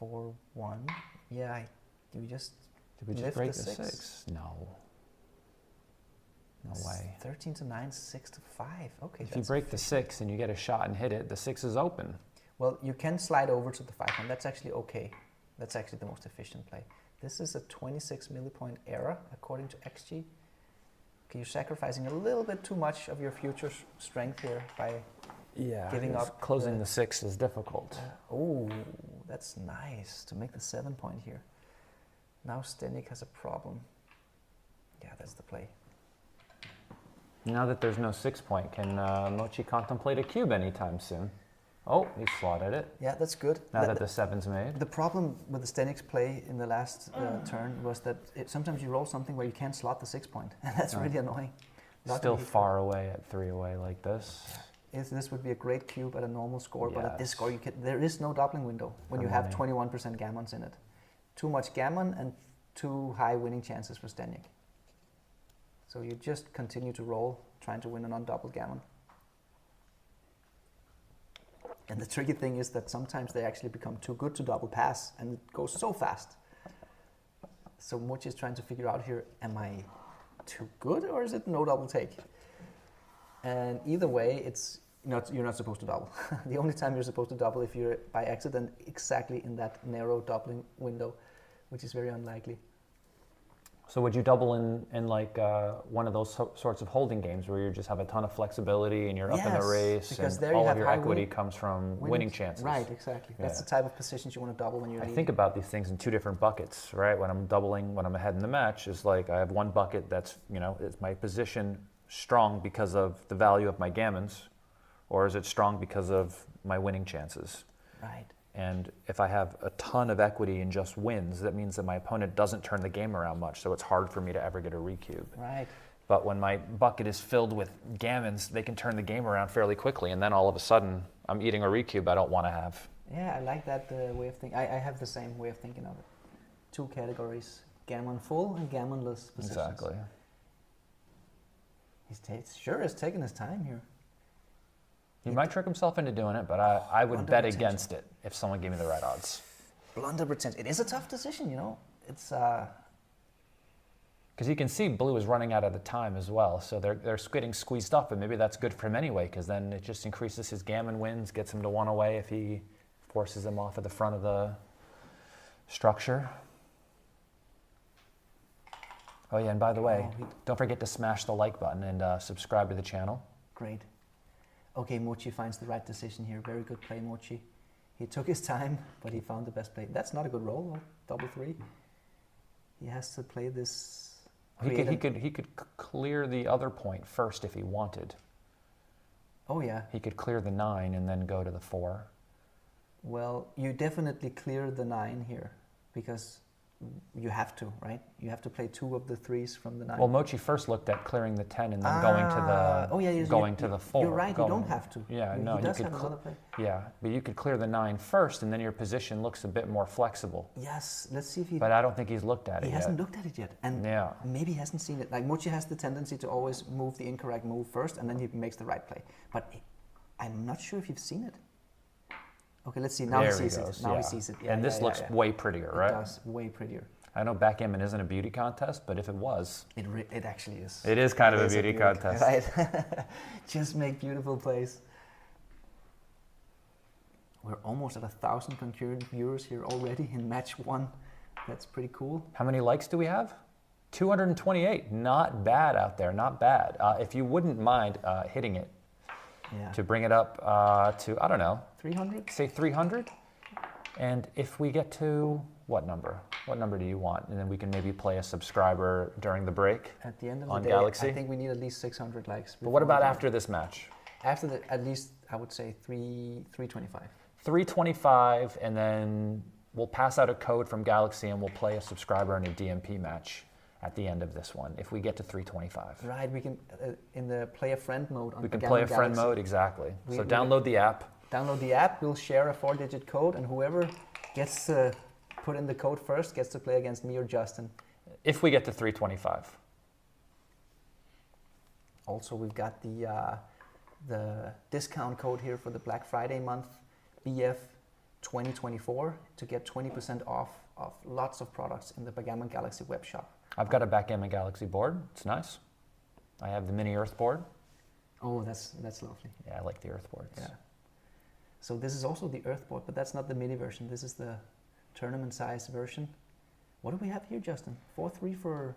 4-1. Yeah, do we just Did we just lift break the the 6? 6? No. No way. 13 to 9, 6 to 5. Okay. If you break the 6 and you get a shot and hit it, the 6 is open. Well, you can slide over to the 5 point. That's actually okay. That's actually the most efficient play. This is a 26 millipoint error according to XG. Okay, you're sacrificing a little bit too much of your future strength here by giving up. Closing the 6 is difficult. Oh, that's nice to make the 7 point here. Now Zdenek has a problem. Yeah, that's the play. Now that there's no 6 point, can Mochi contemplate a cube anytime soon? Oh, he slotted it. Yeah, that's good. Now that the 7's made. The problem with the Zdenek's play in the last turn was that sometimes you roll something where you can't slot the 6 point, and that's really annoying. Still far away at 3 away like this. This would be a great cube at a normal score, but at this Yes. score there is no doubling window when you have 21% gammons in it. Too much gammon and too high winning chances for Zdenek. So you just continue to roll, trying to win an undoubled gammon. And the tricky thing is that sometimes they actually become too good to double pass, and it goes so fast. So Mochi is trying to figure out here, am I too good or is it no double take? And either way, you're not supposed to double. The only time you're supposed to double if you're by accident exactly in that narrow doubling window, which is very unlikely. So would you double in like one of those sorts of holding games where you just have a ton of flexibility and you're up in the race because and there you all have of your high equity comes from winning chances? Right, exactly. That's Yeah. the type of positions you want to double when you're I leading. think about these things in 2 different buckets, right? When I'm doubling, when I'm ahead in the match, is like I have one bucket that's, is my position strong because of the value of my gammons, or is it strong because of my winning chances? Right. And if I have a ton of equity in just wins, that means that my opponent doesn't turn the game around much, so it's hard for me to ever get a recube. Right. But when my bucket is filled with gammons, they can turn the game around fairly quickly, and then all of a sudden, I'm eating a recube I don't want to have. Yeah, I like that way of thinking. I have the same way of thinking of it. 2 categories, gammon full and gammonless positions. Exactly. He's sure is taking his time here. He might trick himself into doing it, but I would Blunder bet potential. against it if someone gave me the right odds. Blunder pretense. It is a tough decision, It's Because you can see blue is running out of the time as well, so they're getting squeezed up, and maybe that's good for him anyway, because then it just increases his gammon wins, gets him to 1 away if he forces him off at the front of the structure. Oh yeah, and by the way, don't forget to smash the like button and subscribe to the channel. Great. Okay, Mochi finds the right decision here. Very good play, Mochi. He took his time, but he found the best play. That's not a good roll, though. Double 3. He has to play this. He could clear the other point first if he wanted. Oh yeah. He could clear the 9 and then go to the 4. Well, you definitely clear the 9 here because you have to, right? You have to play 2 of the 3s from the 9. Well, Mochi first looked at clearing the 10 and then going to the 4. You're right. You don't have to. Yeah, no, he does have another play. Yeah, but you could clear the 9 first, and then your position looks a bit more flexible. Yes, let's see if he. But I don't think he's looked at it yet. He hasn't looked at it yet, and maybe he hasn't seen it. Like Mochi has the tendency to always move the incorrect move first, and then he makes the right play. But I'm not sure if you've seen it. Okay, let's see. Now he sees it. Now he sees it. Yeah, and this looks way prettier, right? It does, way prettier. I know backgammon isn't a beauty contest, but if it was... It actually is. It is kind of a beauty contest. Right. Just make beautiful plays. We're almost at 1,000 concurrent viewers here already in match 1. That's pretty cool. How many likes do we have? 228. Not bad out there, not bad. If you wouldn't mind hitting it to bring it up to, I don't know. 300? Say 300. And if we get to, what number? What number do you want? And then we can maybe play a subscriber during the break. At the end of on the day, Galaxy. I think we need at least 600 likes. But what about after this match? After the, at least, I would say 325. 325, and then we'll pass out a code from Galaxy and we'll play a subscriber in a DMP match at the end of this one, if we get to 325. Right, we can, in the play a friend mode on we can play a friend mode, exactly. So download the app. Download the app, we'll share a 4-digit code, and whoever gets to put in the code first gets to play against me or Justin. If we get to 325. Also, we've got the discount code here for the Black Friday month, BF 2024, to get 20% off of lots of products in the Backgammon Galaxy web shop. I've got a Backgammon Galaxy board. It's nice. I have the mini Earth board. Oh, that's lovely. Yeah, I like the Earth boards. Yeah. So this is also the Earth board, but that's not the mini version. This is the tournament size version. What do we have here, Justin? 4-3 for...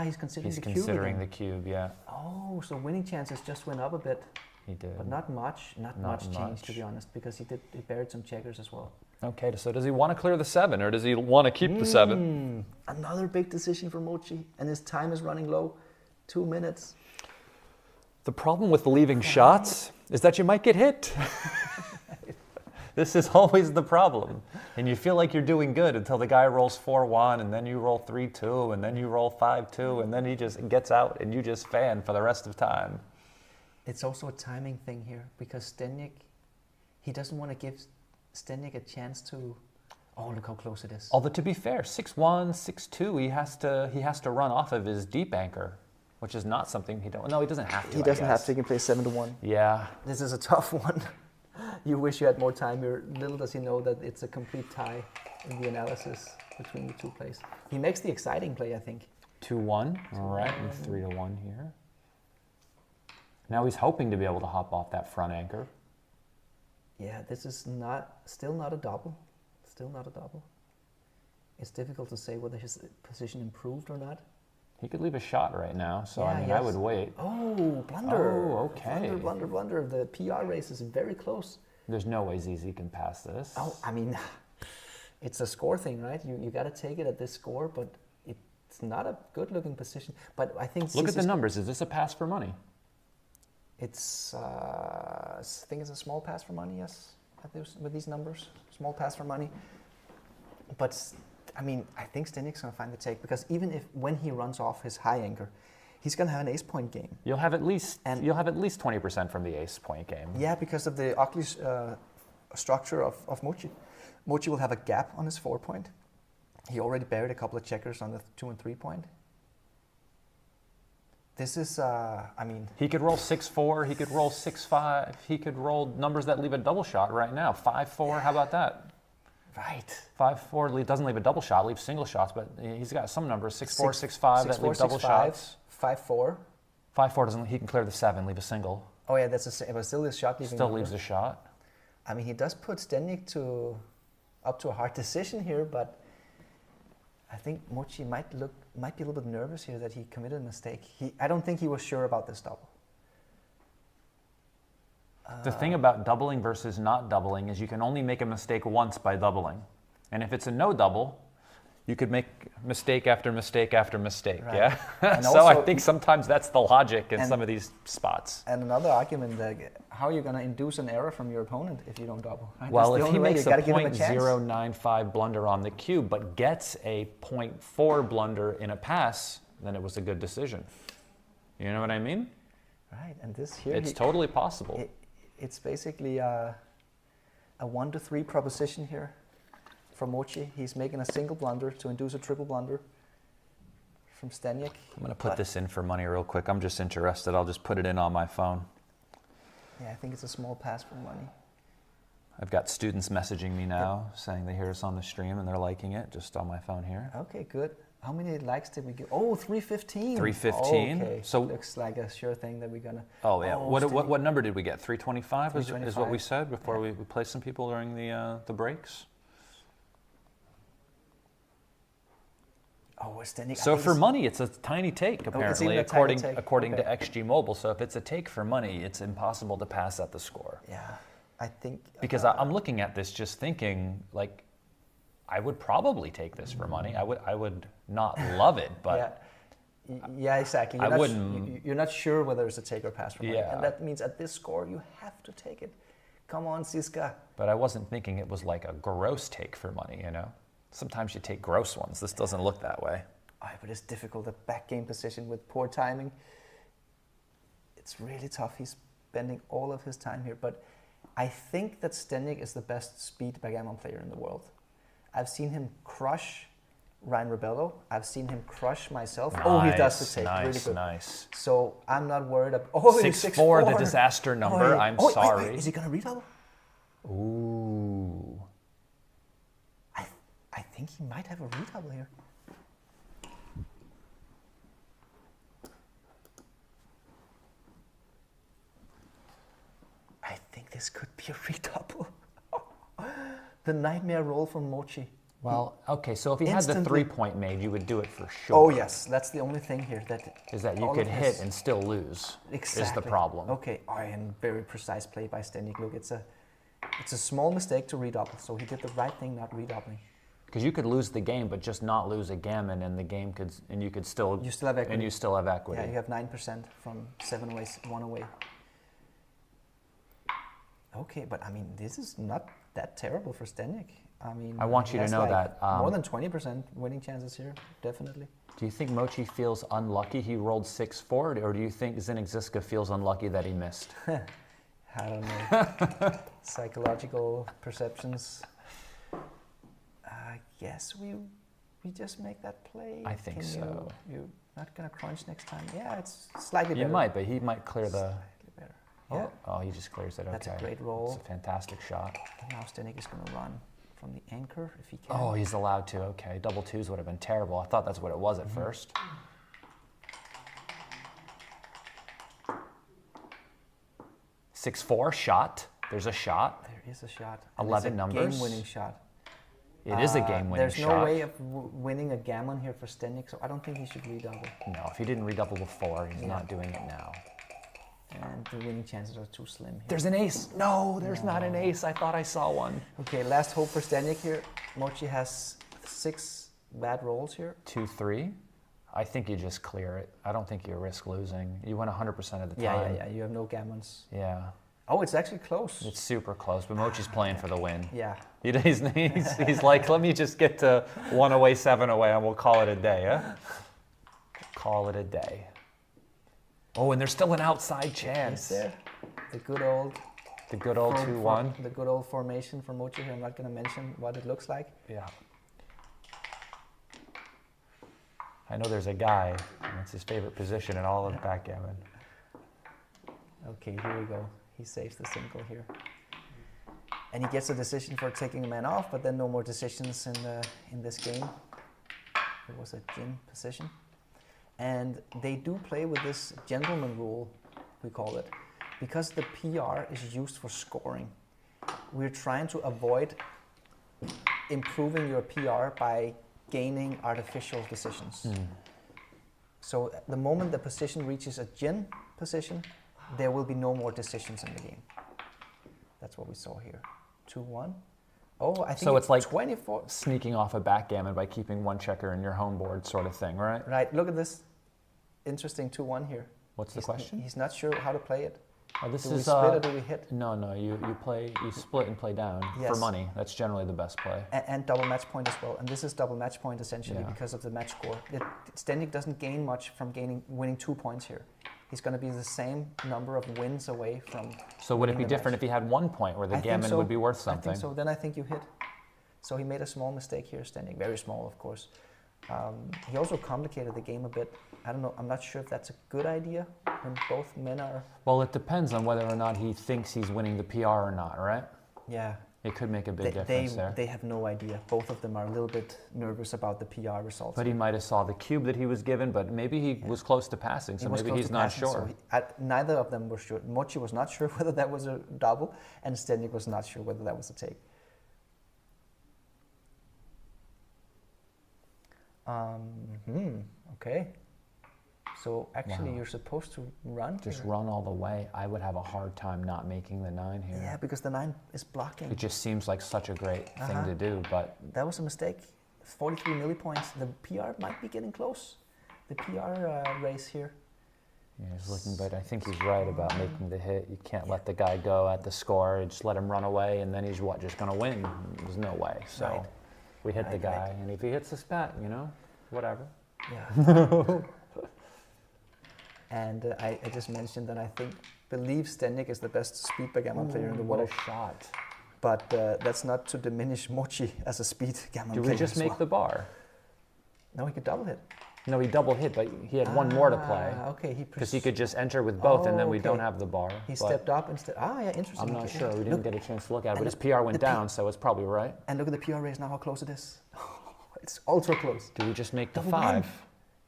he's considering the cube. He's considering the cube, yeah. Oh, so winning chances just went up a bit. He did. But not much changed, to be honest, because he buried some checkers as well. Okay, so does he want to clear the 7, or does he want to keep the 7? Another big decision for Mochi, and his time is running low. 2 minutes. The problem with leaving shots is that you might get hit. This is always the problem. And you feel like you're doing good until the guy rolls 4-1, and then you roll 3-2, and then you roll 5-2, and then he just gets out, and you just fan for the rest of time. It's also a timing thing here, because Zdenek, he doesn't want to give Zdenek a chance to... Oh, look how close it is. Although, to be fair, 6-1, 6-2, he has to run off of his deep anchor, which is not something he don't... No, he doesn't have to, He doesn't have to. He can play 7-1. Yeah. This is a tough one. You wish you had more time here. Little does he know that it's a complete tie in the analysis between the two plays. He makes the exciting play, I think. 2-1, all right, and 3-1 here. Now he's hoping to be able to hop off that front anchor. Yeah, this is still not a double. Still not a double. It's difficult to say whether his position improved or not. He could leave a shot right now, so I mean, I would wait. Oh, blunder. Oh, okay. Blunder. The PR race is very close. There's no way ZZ can pass this. Oh, I mean, it's a score thing, right? You got to take it at this score, but it's not a good-looking position. But I think... Look at the numbers. Is this a pass for money? It's, I think it's a small pass for money, yes, with these numbers. Small pass for money. But, I mean, I think Zdenek's going to find the take, because even when he runs off his high anchor, he's going to have an ace point game. You'll have at least 20% from the ace point game. Yeah, because of the ugly structure of Mochi. Mochi will have a gap on his 4 point. He already buried a couple of checkers on the 2 and 3 point. This is, I mean... He could roll 6-4, he could roll 6-5, he could roll numbers that leave a double shot right now. 5-4, how about that? Right. 5-4 doesn't leave a double shot, leaves single shots, but he's got some numbers, 6-4, 6-5 that leave double shots. 5-4. 5-4 doesn't, he can clear the 7, leave a single. Oh yeah, that's a, but still his shot leaving. Still leaves a shot. I mean, he does put Zdenek up to a hard decision here, but I think Mochi might be a little bit nervous here that he committed a mistake. I don't think he was sure about this double. The thing about doubling versus not doubling is you can only make a mistake once by doubling. And if it's a no double, you could make mistake after mistake after mistake, right. Yeah? So I think sometimes that's the logic in some of these spots. And another argument, how are you going to induce an error from your opponent if you don't double? Right? Well, if he makes a .095 blunder on the cube, but gets a .4 blunder in a pass, then it was a good decision. You know what I mean? Right, and this here... It's totally possible. It's basically a 1-3 proposition here. For Mochi, he's making a single blunder to induce a triple blunder from Zdenek. I'm going to put this in for money real quick. I'm just interested. I'll just put it in on my phone. Yeah, I think it's a small pass for money. I've got students messaging me now saying they hear us on the stream and they're liking it just on my phone here. Okay, good. How many likes did we get? Oh, 315. 315. Okay. So looks like a sure thing that we're going to... Oh, yeah. What number did we get? 325, 325 is what we said before we placed some people during the breaks? Oh, Zdenek. So for money, it's a tiny take, apparently, according to XG Mobile. So if it's a take for money, it's impossible to pass at the score. Yeah, I think... Because I'm looking at this just thinking, like, I would probably take this for money. I would not love it, but... Yeah, exactly. You're not sure whether it's a take or pass for money. Yeah. And that means at this score, you have to take it. Come on, Zizka. But I wasn't thinking it was like a gross take for money, you know? Sometimes you take gross ones. This doesn't look that way. Oh, but it's difficult. The back game position with poor timing. It's really tough. He's spending all of his time here. But I think that Zdenek is the best speed backgammon player in the world. I've seen him crush Ryan Rebello. I've seen him crush myself. Nice, oh, he does the take. Nice, really good. Nice. So I'm not worried about... Oh, 6-4, the disaster number. I'm sorry. Wait. Is he going to redouble? Ooh. I think he might have a redouble here. I think this could be a redouble. The nightmare roll from Mochi. Well, okay, so if he had the 3-point made, you would do it for sure. Oh, yes, that's the only thing here. Is that you could hit and still lose, is the problem. Okay, and very precise play by Zdenek. Look, it's a small mistake to redouble, so he did the right thing not redoubling. Because you could lose the game, but just not lose a gammon, and the game could, and you could still... You still have equity. And you still have equity. Yeah, you have 9% from 7 away, 1 away. Okay, but I mean, this is not that terrible for Zdenek. I mean, I want you to know like that... more than 20% winning chances here, definitely. Do you think Mochi feels unlucky he rolled 6-4, or do you think Zdenek Zizka feels unlucky that he missed? I don't know. Psychological perceptions. Yes, we just make that play. I think so. You're not going to crunch next time? Yeah, it's slightly better. You might, but he might clear the... Slightly better. Yeah. Oh, he just clears it, okay. That's a great roll. It's a fantastic shot. And now Zdenek is going to run from the anchor if he can. Oh, he's allowed to, okay. Double twos would have been terrible. I thought that's what it was at first. (6-4) shot. There's a shot. There is a shot. 11 numbers. Game-winning shot. It is a game-winning shot. There's no way of winning a gammon here for Zdenek, so I don't think he should redouble. No, if he didn't redouble before, he's not doing it now. And the winning chances are too slim here. There's an ace. No, there's not an ace. I thought I saw one. Okay, last hope for Zdenek here. Mochi has 6 bad rolls here. 2-3. I think you just clear it. I don't think you risk losing. You win 100% of the Yeah, time. yeah. You have no gammons. Yeah. Oh, it's actually close. It's super close, but Mochi's playing for the win. Yeah. He's like, let me just get to 1 away, 7 away, and we'll call it a day, huh? Call it a day. Oh, and there's still an outside chance. Is there? The good old 2-1. The good old formation for Mochi here. I'm not going to mention what it looks like. Yeah. I know there's a guy, and it's his favorite position in all of backgammon. Okay, here we go. He saves the single here. And he gets a decision for taking a man off, but then no more decisions in this game. It was a Jin position. And they do play with this gentleman rule, we call it, because the PR is used for scoring. We're trying to avoid improving your PR by gaining artificial decisions. So the moment the position reaches a Jin position, there will be no more decisions in the game. That's what we saw here. 2-1. Oh, I think So it's like 24. sneaking off a backgammon by keeping one checker in your home board sort of thing, right? Right, look at this interesting 2-1 here. What's the question? He's not sure how to play it. Oh, this Do we is split or do we hit? No, you split and play down for Yes. money. That's generally the best play. And double match point as well. And this is double match point essentially Yeah. because of the match score. Zdenek doesn't gain much from winning 2 points here. He's going to be the same number of wins away from. So would it be winning the different match. if he had 1 point where the I think gammon so. would be worth I something? think so. Then I think you hit. So he made a small mistake here, Zdenek. Very small, of course. He also complicated the game a bit. I don't know. I'm not sure if that's a good idea when both men are. Well, it depends on whether or not he thinks he's winning the PR or not, right? Yeah. It could make a big difference there. They have no idea. Both of them are a little bit nervous about the PR results. But he might have saw the cube that he was given, but maybe he was close to passing, so He was maybe close he's to not passing, sure. so neither of them were sure. Mochi was not sure whether that was a double, and Zdenek was not sure whether that was a take. Okay. So actually, Wow. you're supposed to run. Just here. run all the way. I would have a hard time not making the 9 here. Yeah, because the 9 is blocking. It just seems like such a great thing to do, but That was a mistake. 43 millipoints. The PR might be getting close. The PR race here. yeah, he's looking. But I think he's right about making the hit. You can't let the guy go at the score. You just let him run away, and then he's just going to win? There's no way. So Right. we hit the Right, guy, right. and if he hits the spat, whatever. Yeah. And I just mentioned that I believe Zdenek is the best speed backgammon player in the What a world. shot! But that's not to diminish Mochi as a speed gammon Do player we just as make well. the bar? No, he could double hit. No, he double hit, but he had one more to play. Okay, Because he could just enter with both, and then we okay. don't have the bar. He but stepped up instead. Yeah, interesting. I'm not Okay. sure. We didn't Look, get a chance to look at it, and but his the- PR went the P- down, so it's probably right. and look at the PR race now, how close it is. It's ultra close. Do we just make the Double 5? win.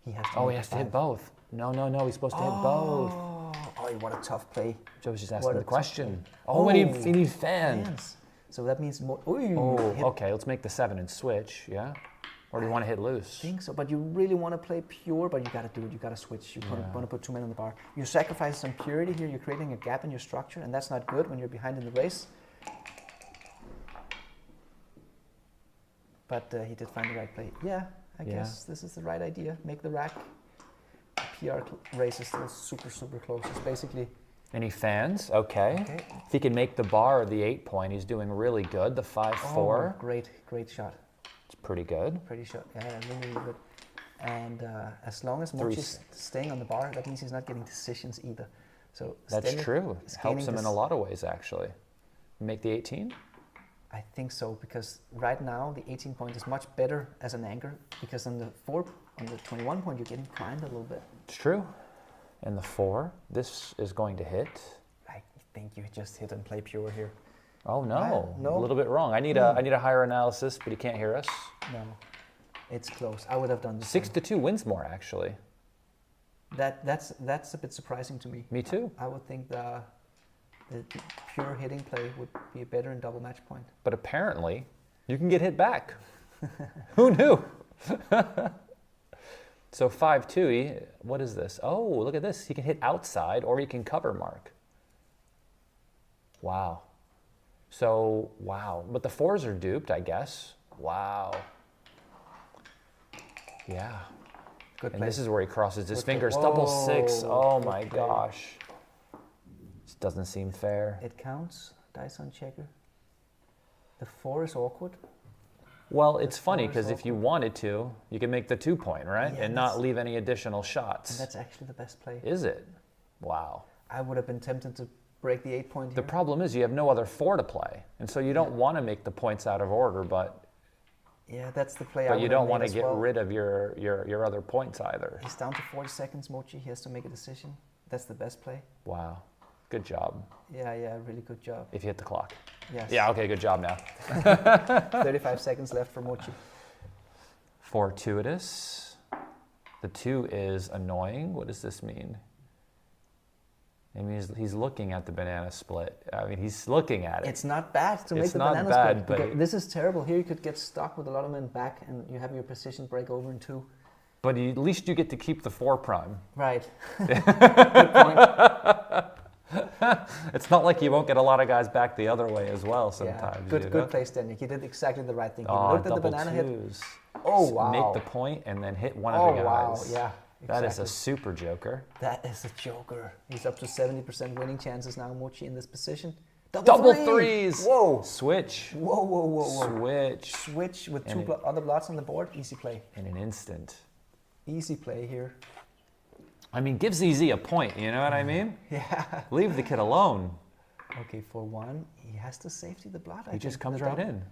He has to. Oh, make he the has to hit 5. both. No, he's supposed to hit both. Oh, what a tough play. Joe was just What asking a the tough question. play. Oh, and he needs fan. Fans. So that means more. Oh, hit. okay, let's make the 7 and switch, yeah? Or do you want to hit loose? I think so, but you really want to play pure, but you got to do it. You got to switch. You want to put 2 men on the bar. You sacrifice some purity here. You're creating a gap in your structure, and that's not good when you're behind in the race. But he did find the right play. Yeah, I guess this is the right idea. Make the rack. The PR race is still super, super close. It's basically. Any fans? Okay. Okay. If he can make the bar or the 8 point, he's doing really good. The 5-4, Oh, great shot. it's pretty good. Pretty shot. Yeah, really good. And as long as 3 Mochi's staying on the bar, that means he's not getting decisions either. So That's Zdenek true. is Helps gaining him in this- a lot of ways, actually. Make the 18? I think so, because right now the 18 point is much better as an anchor, because on the 21 point you're getting primed a little bit. It's true. And the 4, this is going to hit. I think you just hit and play pure here. Oh no, No. a little bit wrong. I need a higher analysis, but he can't hear us. No, it's close. I would have done the 6-2 wins more, actually. That's a bit surprising to me. Me too. I would think the pure hitting play would be better in double match point. But apparently, you can get hit back. Who knew? So 5-2, what is this? Oh, look at this. He can hit outside or he can cover mark. Wow. So, wow. But the 4s are duped, I guess. Wow. Yeah. Good And play. this is where he crosses his Good play. fingers. Double 6. Whoa, Oh good my play. gosh. This doesn't seem fair. It counts. Dice on checker. The 4 is awkward. Well, it's funny four is because if you wanted to, you can make the 2 point, right? Yeah, and not that's- leave any additional And shots. that's actually the best play. Is it? Wow. I would have been tempted to break the 8 point The here. problem is you have no other 4 to play. And so you don't want to make the points out of order, but Yeah, that's the play I you would have don't made want to as get well. rid of your other points either. He's down to 40 seconds, Mochi. He has to make a decision. That's the best play. Wow. Good job. Yeah, really good job. If you hit the clock. Yes. Yeah, okay, good job now. 35 seconds left for Mochi. Fortuitous. The 2 is annoying. What does this mean? I mean, he's looking at the banana split. I mean, he's looking at it. It's not bad to make the not banana bad, split. but because this is terrible. Here you could get stuck with a lot of men back and you have your precision break over in 2. But at least you get to keep the 4 prime. Right. Good point. It's not like you won't get a lot of guys back the other way as well sometimes. Yeah. Good play, Zdenek. You did exactly the right thing. You Oh, looked at the double banana twos. hit. Oh, wow. Make the point and then hit one of the guys. Wow, yeah. That is exactly. a super joker. That is a joker. He's up to 70% winning chances now, Mochi, in this position. Double threes! Whoa! Switch. Whoa. Switch. Switch with And 2 other blots on the board. Easy play. In an instant. Easy play here. I mean, give ZZ a point, you know what I mean? Yeah. Leave the kid alone. Okay, for 1, he has to safety the blot. He just comes right in.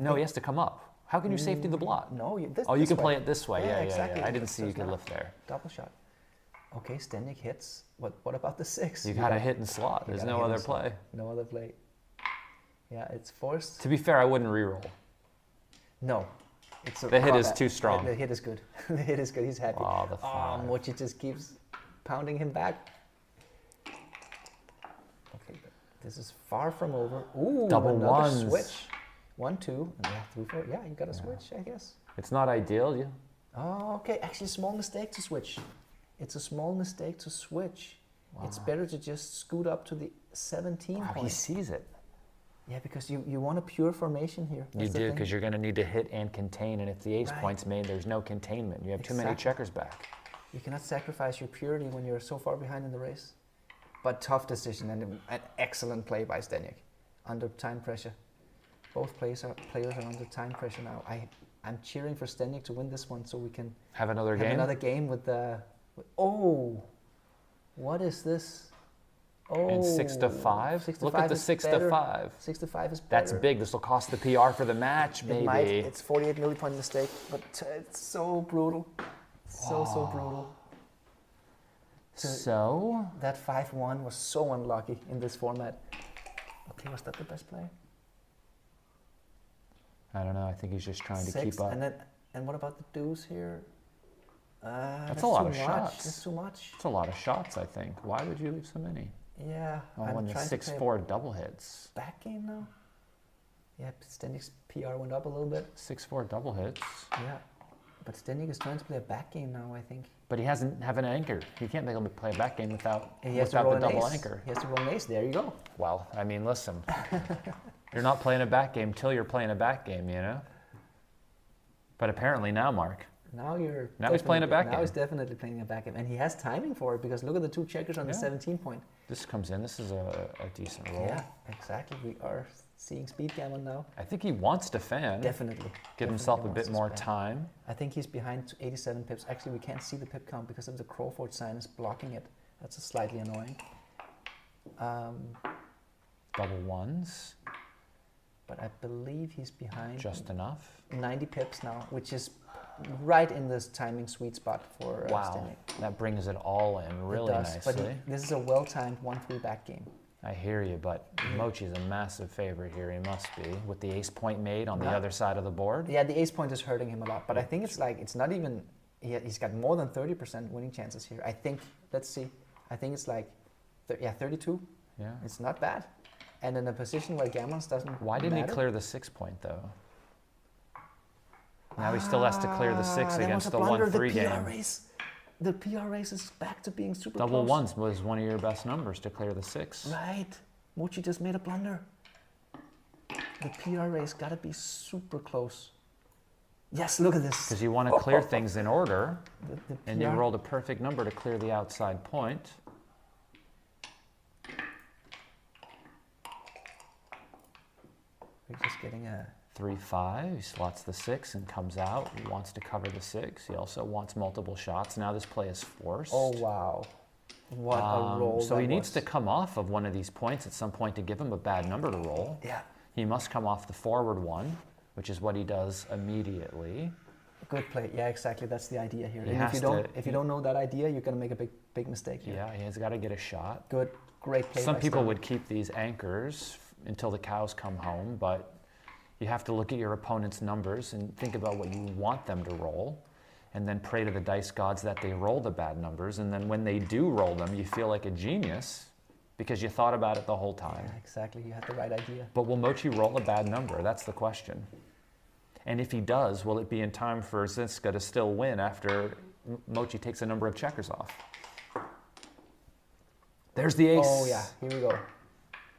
No, he has to come up. How can you safety the blot? No, you can play it this way. Yeah, exactly. I didn't see you could lift there. Double shot. Okay, Zdenek hits. What about the 6? You got to hit and slot. There's no other play. No other play. Yeah, it's forced. To be fair, I wouldn't reroll. No. The hit is too strong. The hit is good. The hit is good. He's happy. Oh, the 5. Mochi just keeps pounding him back. Okay, but this is far from over. Ooh, double another ones. switch. 1, 2, and 3, 4. Yeah, you got to switch, I guess. It's not ideal. Oh, okay. Actually, a small mistake to switch. It's a small mistake to switch. Wow. It's better to just scoot up to the 17 Wow, point. he sees it. Yeah, because you want a pure formation here. You do, because you're going to need to hit and contain, and if the ace point's made, there's no containment. You have too many checkers back. You cannot sacrifice your purity when you're so far behind in the race. But tough decision and an excellent play by Zdenek. Under time pressure. Both players are under time pressure now. I'm cheering for Zdenek to win this one so we can have another game. Another game with the. Oh, what is this? Oh, and 6 to 5. Look at the 6 to 5. 6 to 5 is better. That's big. This will cost the PR for the match, maybe. It might. It's 48 millipoint mistake, but it's so brutal. So brutal. So that 5-1 was so unlucky in this format. Okay, was that the best play? I don't know. I think he's just trying to keep up. And what about the deuce here? That's a lot of shots. That's too much. That's a lot of shots, I think. Why would you leave so many? Yeah. Oh, when the 6-4 double hits. Back game now? Yeah, Zdenek's PR went up a little bit. 6-4 double hits. Yeah. But Zdenek is trying to play a back game now, I think. But he doesn't have an anchor. He can't make him play a back game without the double anchor. He has to roll an ace. There you go. Well, I mean, listen. You're not playing a back game till you're playing a back game, you know? But apparently now, Mark. Now he's playing a back game. Now he's definitely playing a back game. And he has timing for it because look at the 2 checkers on the 17 point. This comes in. This is a decent roll. Yeah, exactly. We are seeing speed gammon now. I think he wants to fan. Definitely. Give himself a bit more time. I think he's behind 87 pips. Actually, we can't see the pip count because of the Crawford sign is blocking it. That's slightly annoying. Double ones. But I believe he's behind. Just enough. 90 pips now, which is right in this timing sweet spot for Zdenek. That brings it all in really nicely. But this is a well-timed 1-3 back game. I hear you, but Mochi's a massive favorite here. He must be, with the ace point made on the other side of the board. Yeah, the ace point is hurting him a lot, but I think it's not even, he's got more than 30% winning chances here. I think, let's see, I think it's like, 32. Yeah. It's not bad. And in a position where gammons doesn't Why didn't he clear the 6 point, though? Now he still has to clear the 6 against the 1-3 game. The PR race is back to being super Double close. ones was one of your best numbers to clear the 6. Right. Mochi just made a blunder. The PR race got to be super close. Yes, look at this. Because you want to clear things in order, and you PR rolled a perfect number to clear the outside point. We're just getting a 3-5, he slots the 6 and comes out. He wants to cover the 6. He also wants multiple shots. Now this play is forced. Oh, wow. What a roll. So he needs to come off of one of these points at some point to give him a bad number to roll. Yeah. He must come off the forward one, which is what he does immediately. Good play. Yeah, exactly. That's the idea here. He And has if you don't know that idea, you're gonna make a big mistake here. Yeah, he's got to get a shot. Good, great play. Some by people Zdenek. would keep these anchors until the cows come home, but you have to look at your opponent's numbers and think about what you want them to roll, and then pray to the dice gods that they roll the bad numbers. And then when they do roll them, you feel like a genius because you thought about it the whole time. Yeah, exactly. You had the right idea. But will Mochi roll a bad number? That's the question. And if he does, will it be in time for Zizka to still win after Mochi takes a number of checkers off? There's the ace. Oh yeah, here we go.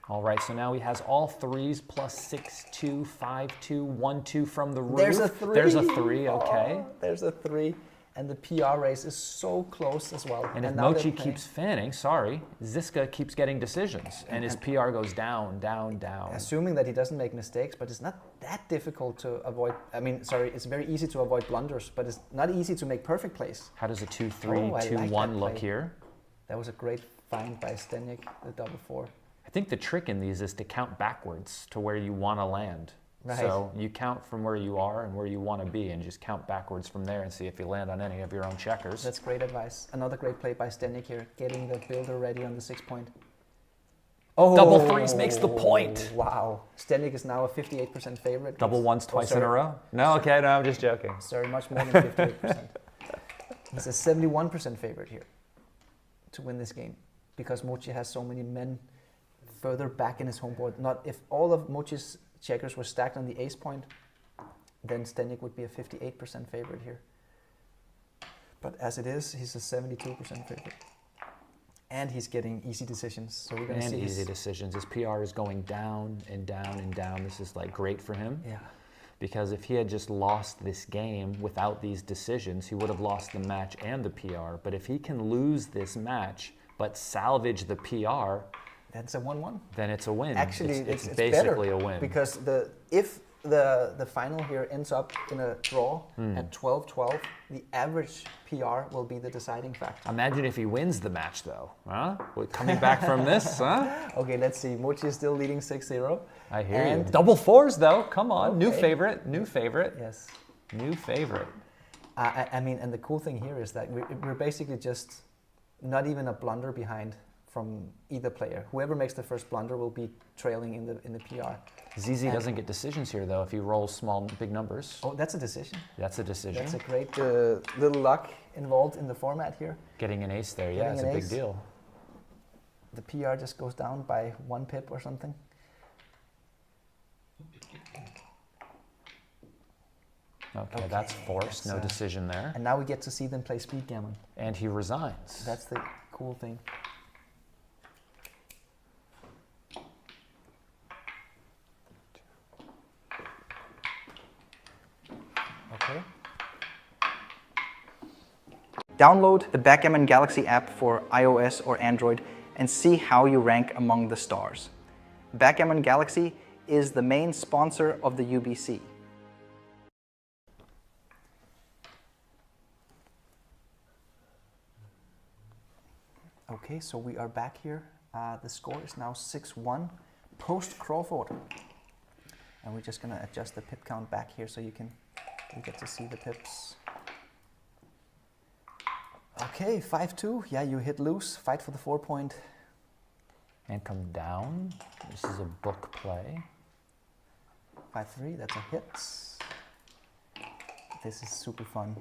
All right, so now he has all threes plus 6-2, 5-2, 1-2 from the roof. There's a 3. There's a 3, okay. Oh, there's a 3. And the PR race is so close as well. And if now Mochi they're playing- keeps fanning, Zizka keeps getting decisions, and his PR goes down, down, down. Assuming that he doesn't make mistakes, but it's not that difficult to avoid. I mean, sorry, it's very easy to avoid blunders, but it's not easy to make perfect plays. How does a 2-3, Oh, I like 2-1 that look play. here? That was a great find by Zdenek, the double 4. I think the trick in these is to count backwards to where you want to land. Right. So you count from where you are and where you want to be, and just count backwards from there and see if you land on any of your own checkers. That's great advice. Another great play by Zdenek here, getting the builder ready on the 6 point. Oh, Double 3s makes the point. Wow. Zdenek is now a 58% favorite. Double He's- 1s twice in sorry. a row? No, okay, no, I'm just joking. Sorry, much more than 58%. He's a 71% favorite here to win this game because Mochi has so many men further back in his home board. Not if all of Mochi's checkers were stacked on the ace point, then Zdenek would be a 58% favorite here. But as it is, he's a 72% favorite. And he's getting easy decisions. So we're going to And see easy decisions. His PR is going down and down and down. This is like great for him. Yeah. Because if he had just lost this game without these decisions, he would have lost the match and the PR. But if he can lose this match but salvage the PR, That's a 1-1. then it's a win. Actually, it's it's basically better a win. because if the final here ends up in a draw at 12-12, the average PR will be the deciding factor. Imagine if he wins the match, though. Huh? Coming back from this, huh? Okay, let's see. Mochi is still leading 6-0. I hear you. And- Double 4s, though. Come on. New Okay. favorite. New favorite. Yes. New favorite. I mean, and the cool thing here is that we're basically just not even a blunder behind from either player. Whoever makes the first blunder will be trailing in the PR. ZZ doesn't get decisions here, though, if he rolls big numbers. Oh, that's a decision. That's a decision. That's a great little luck involved in the format here. Getting an ace there, yeah, Getting it's an a big ace. deal. The PR just goes down by 1 pip or something. Okay, that's forced. No that's, decision there. And now we get to see them play speed gammon. And he resigns. That's the cool thing. Okay. Download the Backgammon Galaxy app for iOS or Android and see how you rank among the stars. Backgammon Galaxy is the main sponsor of the UBC. Okay, so we are back here. The score is now 6-1 post Crawford. And we're just gonna adjust the pip count back here so you get to see the pips. Okay, 5-2. Yeah, you hit loose. Fight for the 4 point. And come down. This is a book play. 5-3. That's a hit. This is super fun.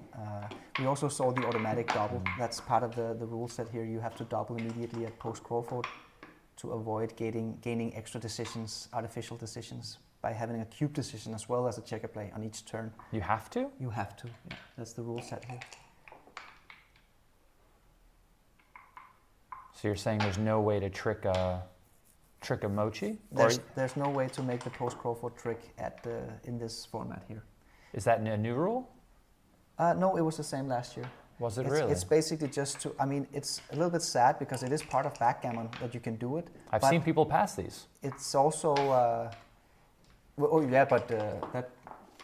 We also saw the automatic double. That's part of the rule set here. You have to double immediately at post Crawford to avoid gaining extra decisions, artificial decisions, by having a cube decision as well as a checker play on each turn. You have to? You have to. Yeah, that's the rule set here. So you're saying there's no way to trick a Mochi? There's no way to make the post Crawford trick in this format here. Is that a new rule? No, it was the same last year. Was it It's, really? it's basically just to, I mean, it's a little bit sad because it is part of Backgammon that you can do it. I've but seen people pass these. It's also, oh yeah, but that,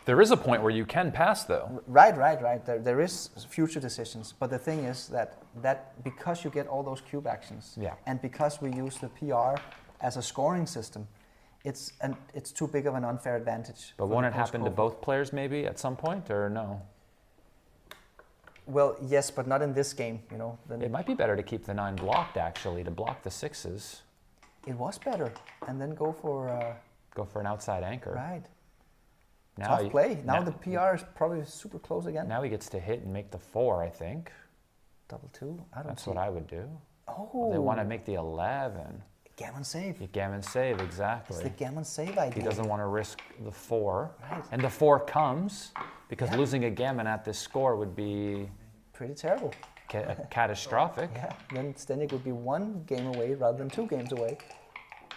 There is a point where you can pass, though. right. There is future decisions, but the thing is that because you get all those cube actions, Yeah. and because we use the PR as a scoring system, it's too big of an unfair advantage. But for won't the it happen to post-Crawford. both players maybe at some point, or no? Well, yes, but not in this game, you know. It might be better to keep the 9 blocked, actually, to block the 6s. It was better, and then go for... Go for an outside anchor. Right. Now Tough play. Now the PR is probably super close again. Now he gets to hit and make the 4, I think. Double 2? I don't That's see. what I would do. Oh. They want to make the 11. Gammon save. You gammon save, exactly. It's the gammon save idea. He doesn't want to risk the 4. Right. And the 4 comes, because losing a gammon at this score would be... Pretty terrible. Catastrophic. Yeah, then Zdenek would be 1 game away rather than 2 games away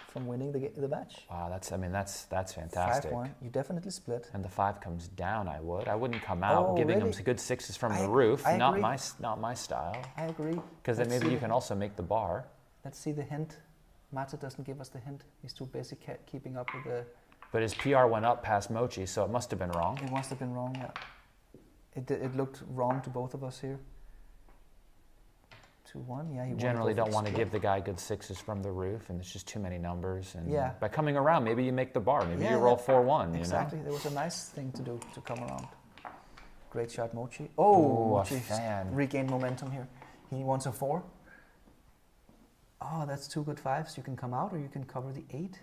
from winning the match. Wow, that's fantastic. 5-1, you definitely split. And the 5 comes down, I wouldn't come out, Oh, giving really? him good 6s from the roof, I not agree. not my style. I agree. Because then Let's maybe see you can also make the bar. Let's see the hint. Mata doesn't give us the hint. He's too busy keeping up with the... But his PR went up past Mochi, so it must have been wrong. It must have been wrong, yeah. It looked wrong to both of us here. 2-1, yeah. He Generally don't want to give the guy good 6s from the roof, and there's just too many numbers. And Yeah. by coming around, maybe you make the bar. Maybe Yeah, you roll yeah. 4-1, Exactly. you know? There was a nice thing to do to come around. Great shot, Mochi. Oh, Ooh, a Mochi fan. regained momentum here. He wants a 4. Oh, that's 2 good 5s. You can come out or you can cover the 8.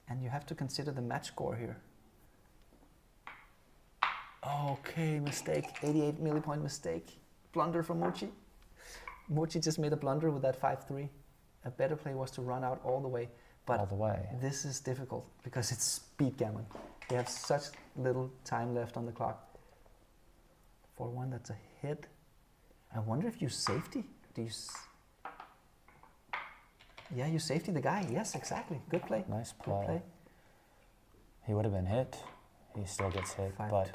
And you have to consider the match score here. Okay, mistake. 88 millipoint mistake. Blunder from Mochi. Mochi just made a blunder with that 5-3. A better play was to run out all the way. But All the way. this is difficult because it's speed gammon. You have such little time left on the clock. 4-1, that's a hit. I wonder if you safety. Do you... Yeah, you safety the guy. Yes, exactly. Good play. Nice Good play. play. He would have been hit. He still gets hit, 5-2. but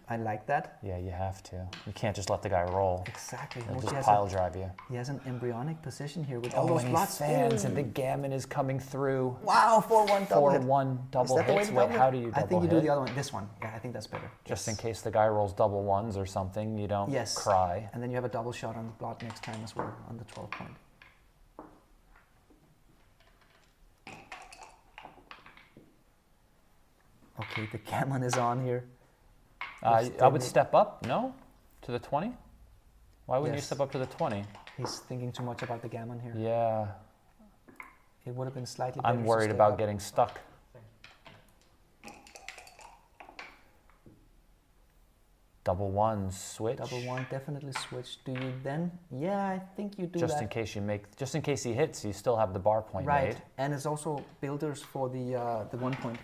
I like that. yeah, you have to. You can't just let the guy roll. Exactly. He'll Mochi just has pile drive you. he has an embryonic position here with all those and he blots. fans, Ooh. and the gammon is coming through. Wow, 4-1 double hit. 4-1 Is double that the way hits. to Wait, double how it? do you I double think you hit? do the other one. This one. Yeah, I think that's better. Just Yes. in case the guy rolls double 1s or something, you don't Yes. cry. And then you have a double shot on the blot next time as well on the 12 point. Okay, the gammon is on here. I would Zdenek. step up, no? To the 20? Why wouldn't you Yes. step up to the 20? He's thinking too much about the gammon here. Yeah, It would have been slightly better I'm to worried stay about up. getting stuck. Double 1s, switch. Double 1, definitely switch. Do you then? Yeah, I think you do Just that. in case you make, just in case he hits, you still have the bar point Right, made. and it's also builders for the 1 point.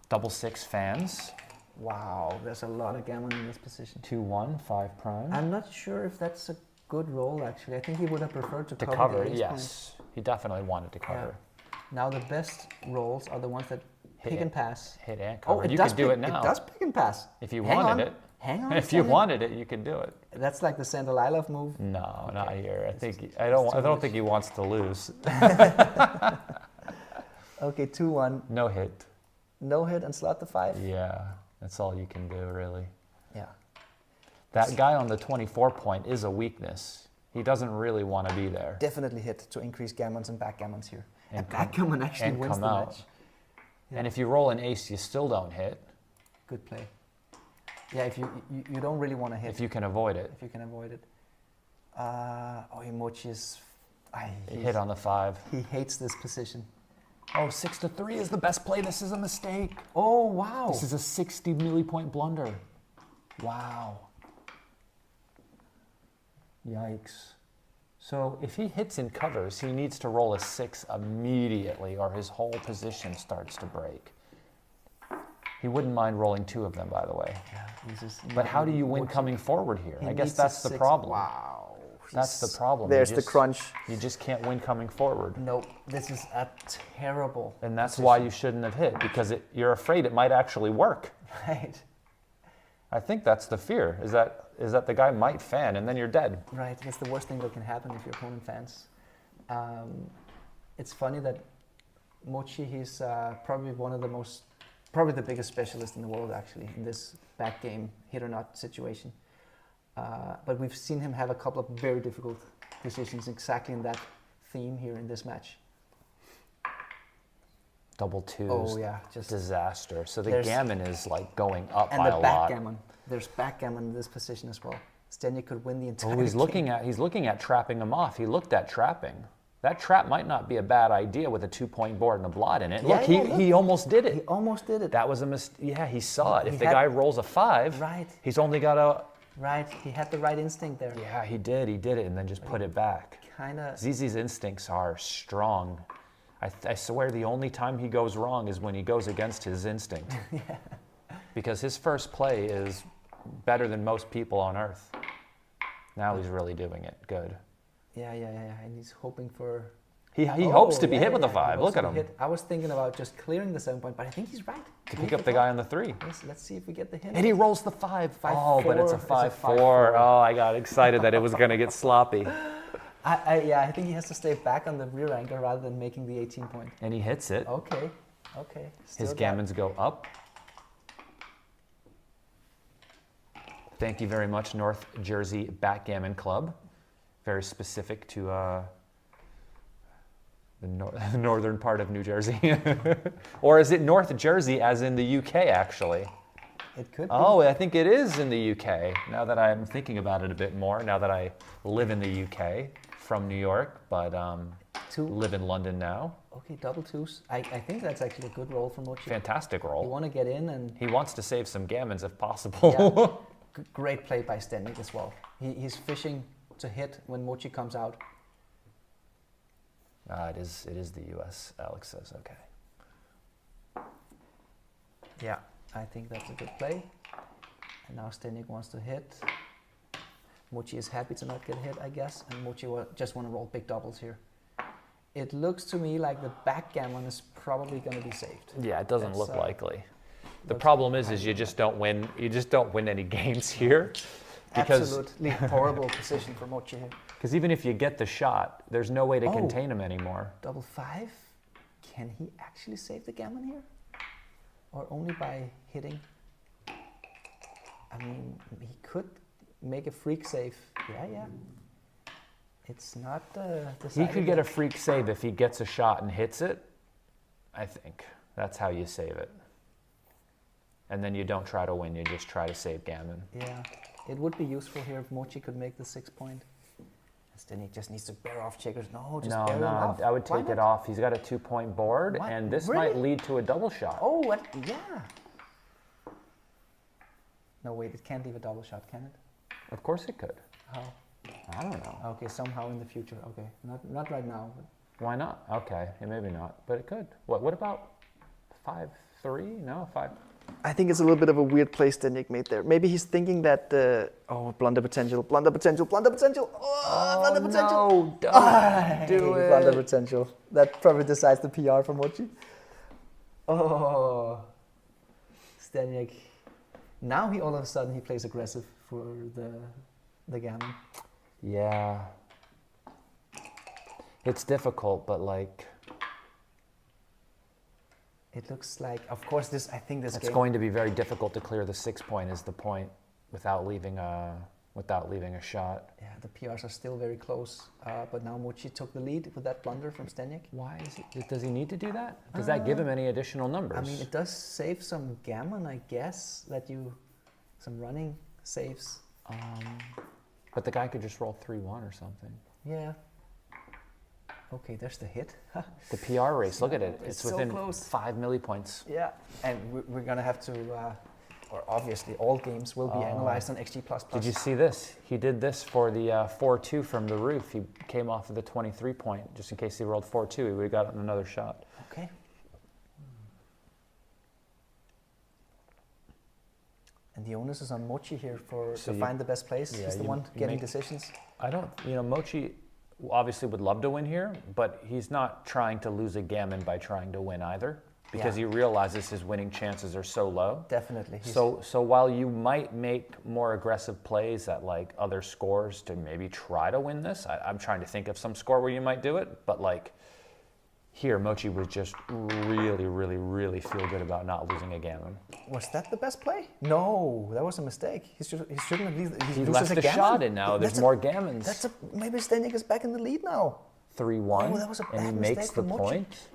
Double 6 fans. Wow, there's a lot of gammon in this position. 2-1, 5 prime. I'm not sure if that's a good roll, actually. I think he would have preferred to To cover cover, the ace yes. He definitely wanted to point. cover. Yeah. Now the best rolls are the ones that pick it. and pass. Hit and Oh, cover. it you does could do pick, it now. It does pick and pass. If you Hang wanted on. it. Hang on. If you Zdenek. wanted it, you could do it. That's like the Sander Lilov move. No, not here. I think too I don't much. think he wants to lose. Okay, 2-1. No hit. No hit and slot the 5. Yeah, that's all you can do, really. Yeah. That guy on the 24 point is a weakness. He doesn't really want to be there. Definitely hit to increase gammons and backgammons here. And And come- backgammon actually and wins come the out. match. And if you roll an ace, you still don't hit Good play. Yeah, if you don't really want to hit if you can avoid it. if you can avoid it. Mochi is... You hit on the 5. He hates this position. Oh, 6-3 is the best play. This is a mistake. Oh, wow. This is a 60 millipoint blunder. Wow. Yikes. So if he hits and covers, he needs to roll a 6 immediately or his whole position starts to break. He wouldn't mind rolling 2 of them, by the way. Yeah, this is But how do you win Mochi- coming forward here? he I guess needs that's a the 6. problem. Wow. That's the problem. There's You the just- crunch. You just can't win coming forward. Nope, this is a terrible And that's position. why you shouldn't have hit, because you're afraid it might actually work. Right, I think that's the fear, is that the guy might fan and then you're dead. right. That's the worst thing that can happen if your opponent fans. It's funny that Mochi, he's probably probably the biggest specialist in the world, actually, in this back game, hit or not situation. But we've seen him have a couple of very difficult decisions exactly in that theme here in this match. double twos. Oh yeah, just disaster. So the There's- gammon is like going up and by the a lot. backgammon. There's backgammon in this position as well. Zdenek could win the entire Oh, he's game. looking at trapping him off. He looked at trapping. That trap might not be a bad idea with a 2-point board and a blot in it. Yeah, Look, yeah, he almost did it. He almost did it. That was a mistake. Yeah, he saw it. If He the had- guy rolls a 5, Right. he's only got a... Right, he had the right instinct there. Yeah, he did it, and then just put it back. Kinda. Zizi's instincts are strong. I swear the only time he goes wrong is when he goes against his instinct. Because his first play is better than most people on Earth. Now he's really doing it good. Yeah, and he's hoping for. He hopes to be yeah, hit with a he 5. hopes Look at to him. be hit. I was thinking about just clearing the 7-point, but I think he's right. To pick up the guy on the 3. Yes, let's see if we get the hint. And he rolls the 5. Oh, but it's a 5-4. 5-4. Oh, I got excited that it was going to get sloppy. I think he has to stay back on the rear anchor rather than making the 18-point. And he hits it. Okay. Still His got- gammons go up. Thank you very much, North Jersey Backgammon Club. Very specific to the northern part of New Jersey. Or is it North Jersey as in the UK, actually? It could be. Oh, I think it is in the UK, now that I'm thinking about it a bit more, now that I live in the UK, from New York, but live in London now. Okay, double 2s. I think that's actually a good roll for Mochi. Fantastic You roll. want to get in and... He wants to save some gammons if possible. Great play by Zdenek as well. He's fishing to hit when Mochi comes out. It is the US, Alex says, okay. Yeah, I think that's a good play. And now Zdenek wants to hit. Mochi is happy to not get hit, I guess, and Mochi just want to roll big doubles here. It looks to me like the backgammon is probably going to be saved. Yeah, it doesn't That's, look likely. The looks problem is you just don't win. You just don't win any games here, because Absolutely horrible position for Mochi here. because even if you get the shot, there's no way to Oh. contain him anymore. Double 5. Can he actually save the gammon here? Or only by hitting? I mean, he could make a freak save. Yeah. It's not He decided could get a yet. freak save if he gets a shot and hits it. I think that's how you save it. And then you don't try to win, you just try to save gammon. Yeah, it would be useful here if Mochi could make the 6-point. Then he just needs to bear off checkers. No, just No, bear them off. I would Why take it not? off. He's got a 2-point board, What? and this Really? might lead to a double shot. Oh, what? Yeah. No, wait, it can't leave a double shot, can it? Of course it could. How? I don't know. Okay, somehow in the future. Okay, not right now. But Why not? Okay, yeah, maybe not, but it could. What about 5-3? No, 5. I think it's a little bit of a weird place that Nick made there. Maybe he's thinking that, blunder potential. Oh, blunder potential. No, don't do it. Blunder potential. That probably decides the PR for Mochi. Oh, Zdenek. Now he all of a sudden he plays aggressive for the gammon. Yeah. It's difficult, but like, It looks like, of course, I think this it's game. going to be very difficult to clear the 6-point is the point without leaving a shot. Yeah, the PRs are still very close, but now Mochi took the lead with that blunder from Zdenek. Why is it? Does he need to do that? Does that give him any additional numbers? I mean, it does save some gammon, I guess, some running saves. But the guy could just roll 3-1 or something. Yeah. Okay, there's the hit. The PR race, look at it. It's so within close. 5 millipoints. Yeah, and we're gonna have to, or obviously all games will be analyzed on XG++. Did you see this? He did this for the 4-2 from the roof. He came off of the 23-point. Just in case he rolled 4-2, he would have gotten another shot. Okay. And the onus is on Mochi here to find the best place. Yeah, He's the you- one you getting make- decisions. Mochi obviously would love to win here, but he's not trying to lose a gammon by trying to win either, because Yeah. he realizes his winning chances are so low. Definitely. So while you might make more aggressive plays at like other scores to maybe try to win this, I'm trying to think of some score where you might do it, but like here, Mochi was just really, really, really feel good about not losing a gammon. Was that the best play? No, that was a mistake. He shouldn't have left. He left the shot in now. There's more gammons. Maybe Zdenek is back in the lead now. 3-1, Oh, that was a and he bad makes mistake the from Mochi. point.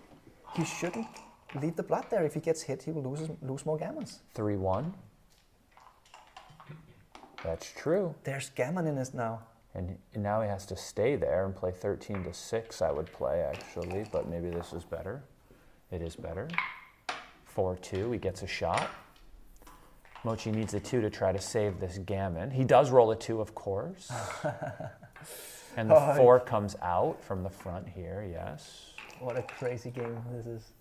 He shouldn't leave the blood there. If he gets hit, he will lose more gammons. 3-1. That's true. There's gammon in it now. And now he has to stay there and play 13-6, I would play, actually, but maybe this is better. It is better. 4-2, he gets a shot. Mochi needs a 2 to try to save this gammon. He does roll a 2, of course. And the 4 comes out from the front here, yes. What a crazy game this is.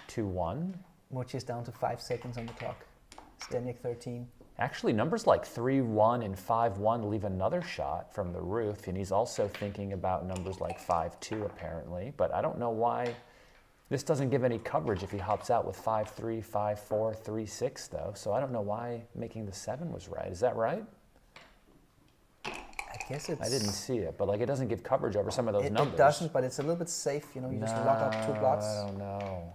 2-1. Mochi is down to 5 seconds on the clock. Zdenek 13. Actually, numbers like 3-1 and 5-1 leave another shot from the roof, and he's also thinking about numbers like 5-2 apparently, but I don't know why this doesn't give any coverage if he hops out with 5-3, 5-4, 3-6 though, so I don't know why making the 7 was right. Is that right? I guess it's... I didn't see it, but like it doesn't give coverage over some of those numbers. It doesn't, but it's a little bit safe, you know, you just lock up 2 blots. I don't know.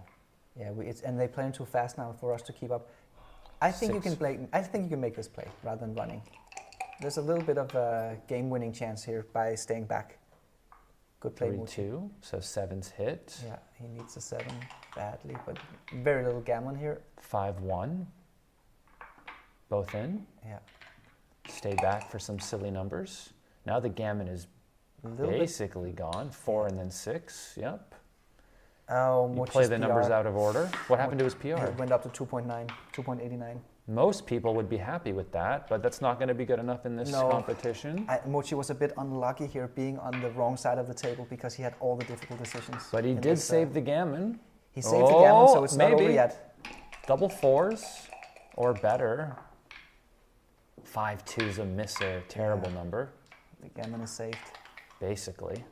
Yeah, and they play too fast now for us to keep up. I think 6. you can play. I think you can make this play rather than running. There's a little bit of a game-winning chance here by staying back. Good play, Mochi. 3-2, so 7's hit. Yeah, he needs a 7 badly, but very little gammon here. 5-1, both in. Yeah. Stay back for some silly numbers. Now the gammon is basically gone. 4 and then 6. Yep. Oh, you play the numbers out of order. What happened to his PR? It went up to 2.9, 2.89. Most people would be happy with that, but that's not going to be good enough in this competition. Mochi was a bit unlucky here, being on the wrong side of the table because he had all the difficult decisions. But he did save the gammon. He saved the gammon, so it's not over yet. Double 4s or better. 5-2 is a miss, a terrible number. The gammon is saved. Basically.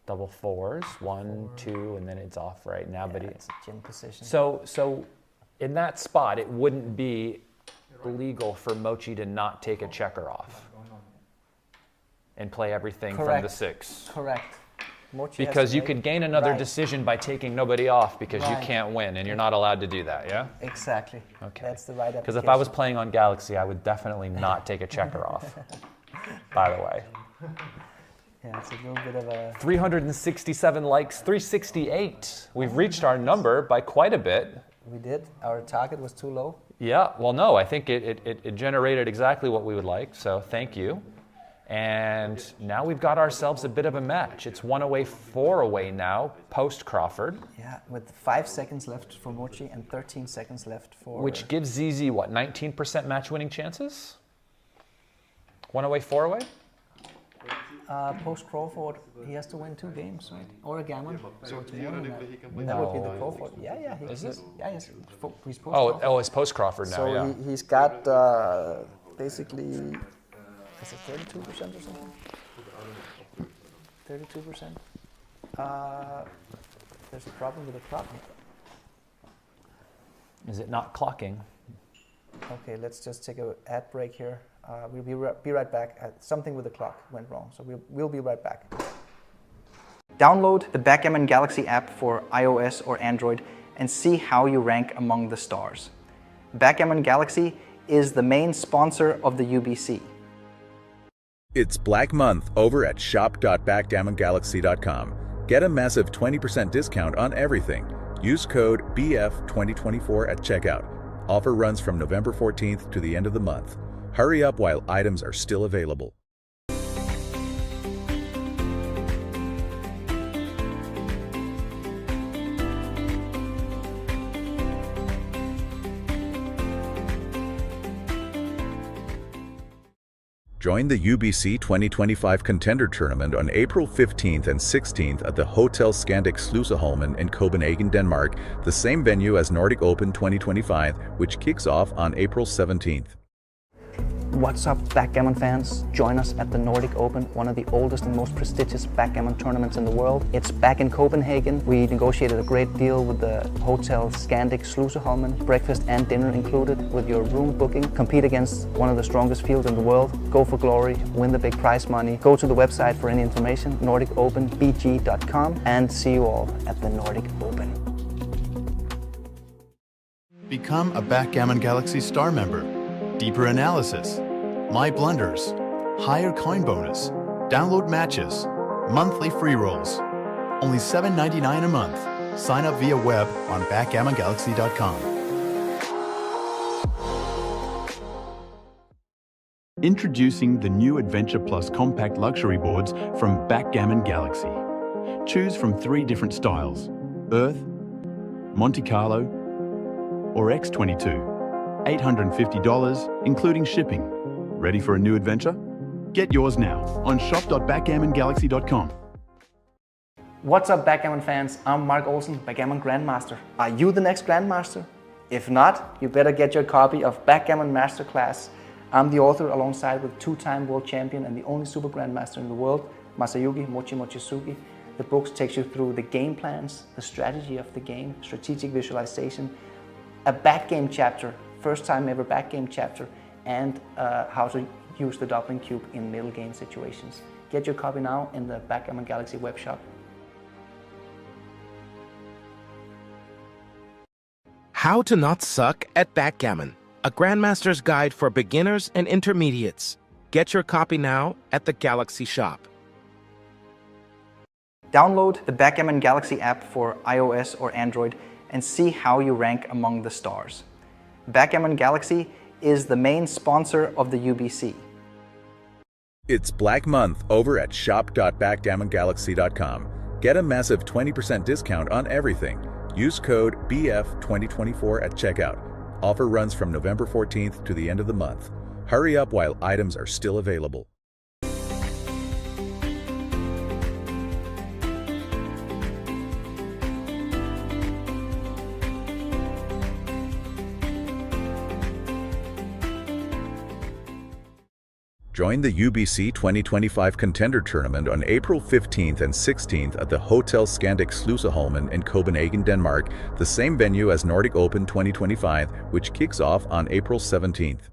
Double 4s, 1, 2, and then it's off right now. Yeah, but it's a gin position. So in that spot, it wouldn't be legal for Mochi to not take a checker off and play everything from the 6. Correct. Mochi because you could gain another decision by taking nobody off because you can't win, and you're not allowed to do that, yeah? Exactly. Okay. That's the right application. Because if I was playing on Galaxy, I would definitely not take a checker off, by the way. Yeah, it's a little bit of a... 367 likes, 368. We've reached our number by quite a bit. We did. Our target was too low. Yeah, well, no, I think it generated exactly what we would like, so thank you. And now we've got ourselves a bit of a match. It's 1 away, 4 away now, post Crawford. Yeah, with 5 seconds left for Mochi and 13 seconds left for... Which gives ZZ, what, 19% match winning chances? 1 away, 4 away? Post Crawford, he has to win 2 games, right? Or a gammon, so it's more than that. That would be the Crawford. Yeah. Is it? Yeah, yes. He's post Oh, it's post Crawford now, so yeah. He's got basically, is it 32% or something? 32%? There's a problem with the clock. Is it not clocking? Okay, let's just take an ad break here. We'll be right back. Something with the clock went wrong, so we'll be right back. Download the Backgammon Galaxy app for iOS or Android and see how you rank among the stars. Backgammon Galaxy is the main sponsor of the UBC. It's Black Month over at shop.backgammongalaxy.com. Get a massive 20% discount on everything. Use code BF2024 at checkout. Offer runs from November 14th to the end of the month. Hurry up while items are still available. Join the UBC 2025 Contender Tournament on April 15th and 16th at the Hotel Scandic Sluseholmen in Copenhagen, Denmark, the same venue as Nordic Open 2025, which kicks off on April 17th. What's up, backgammon fans? Join us at the Nordic Open, one of the oldest and most prestigious backgammon tournaments in the world. It's back in Copenhagen. We negotiated a great deal with the Hotel Scandic Sluseholmen, breakfast and dinner included with your room booking. Compete against one of the strongest fields in the world. Go for glory, win the big prize money. Go to the website for any information, nordicopenbg.com, and see you all at the Nordic Open. Become a Backgammon Galaxy Star member. Deeper analysis, my blunders, higher coin bonus, download matches, monthly free rolls. Only $7.99 a month. Sign up via web on backgammongalaxy.com. Introducing the new Adventure Plus compact luxury boards from Backgammon Galaxy. Choose from 3 different styles: Earth, Monte Carlo, or X22. $850, including shipping. Ready for a new adventure? Get yours now on shop.backgammongalaxy.com. What's up, Backgammon fans? I'm Mark Olsen, Backgammon Grandmaster. Are you the next Grandmaster? If not, you better get your copy of Backgammon Masterclass. I'm the author alongside with 2-time world champion and the only Super Grandmaster in the world, Masayuki Mochizuki. The book takes you through the game plans, the strategy of the game, strategic visualization, a backgame chapter, first time ever backgame chapter, and how to use the doubling cube in middle game situations. Get your copy now in the Backgammon Galaxy web shop. How to Not Suck at Backgammon, a Grandmaster's Guide for Beginners and Intermediates. Get your copy now at the Galaxy shop. Download the Backgammon Galaxy app for iOS or Android and see how you rank among the stars. Backgammon Galaxy is the main sponsor of the UBC. It's Black Month over at shop.backgammongalaxy.com. Get a massive 20% discount on everything. Use code BF2024 at checkout. Offer runs from November 14th to the end of the month. Hurry up while items are still available. Join the UBC 2025 Contender Tournament on April 15th and 16th at the Hotel Scandic Sluseholmen in Copenhagen, Denmark, the same venue as Nordic Open 2025, which kicks off on April 17th.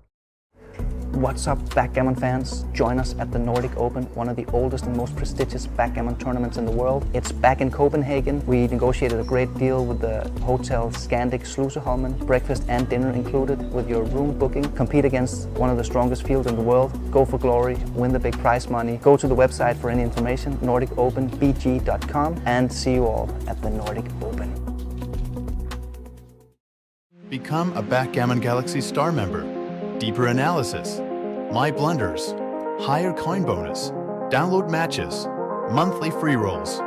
What's up, Backgammon fans? Join us at the Nordic Open, one of the oldest and most prestigious backgammon tournaments in the world. It's back in Copenhagen. We negotiated a great deal with the Hotel Scandic Sluseholmen, breakfast and dinner included with your room booking. Compete against one of the strongest fields in the world. Go for glory, win the big prize money. Go to the website for any information, nordicopenbg.com, and see you all at the Nordic Open. Become a Backgammon Galaxy star member. Deeper analysis, my blunders, higher coin bonus, download matches, monthly free rolls.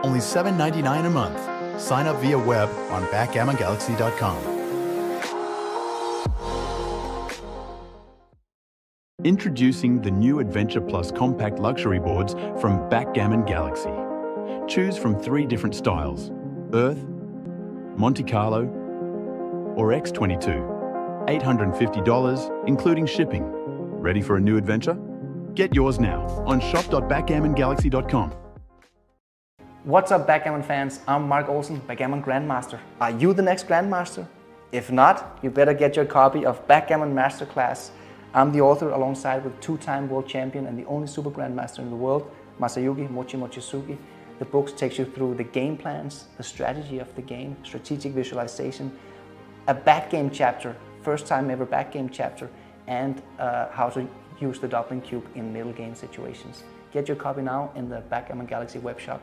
Only $7.99 a month. Sign up via web on backgammongalaxy.com. Introducing the new Adventure Plus compact luxury boards from Backgammon Galaxy. Choose from 3 different styles: Earth, Monte Carlo, or X22. $850, including shipping. Ready for a new adventure? Get yours now on shop.backgammongalaxy.com. What's up, Backgammon fans? I'm Mark Olsen, Backgammon Grandmaster. Are you the next Grandmaster? If not, you better get your copy of Backgammon Masterclass. I'm the author alongside with 2-time world champion and the only Super Grandmaster in the world, Masayuki Mochizuki. The book takes you through the game plans, the strategy of the game, strategic visualization, a backgame chapter, first time ever backgame chapter, and how to use the doubling cube in middle game situations. Get your copy now in the Backgammon Galaxy web shop.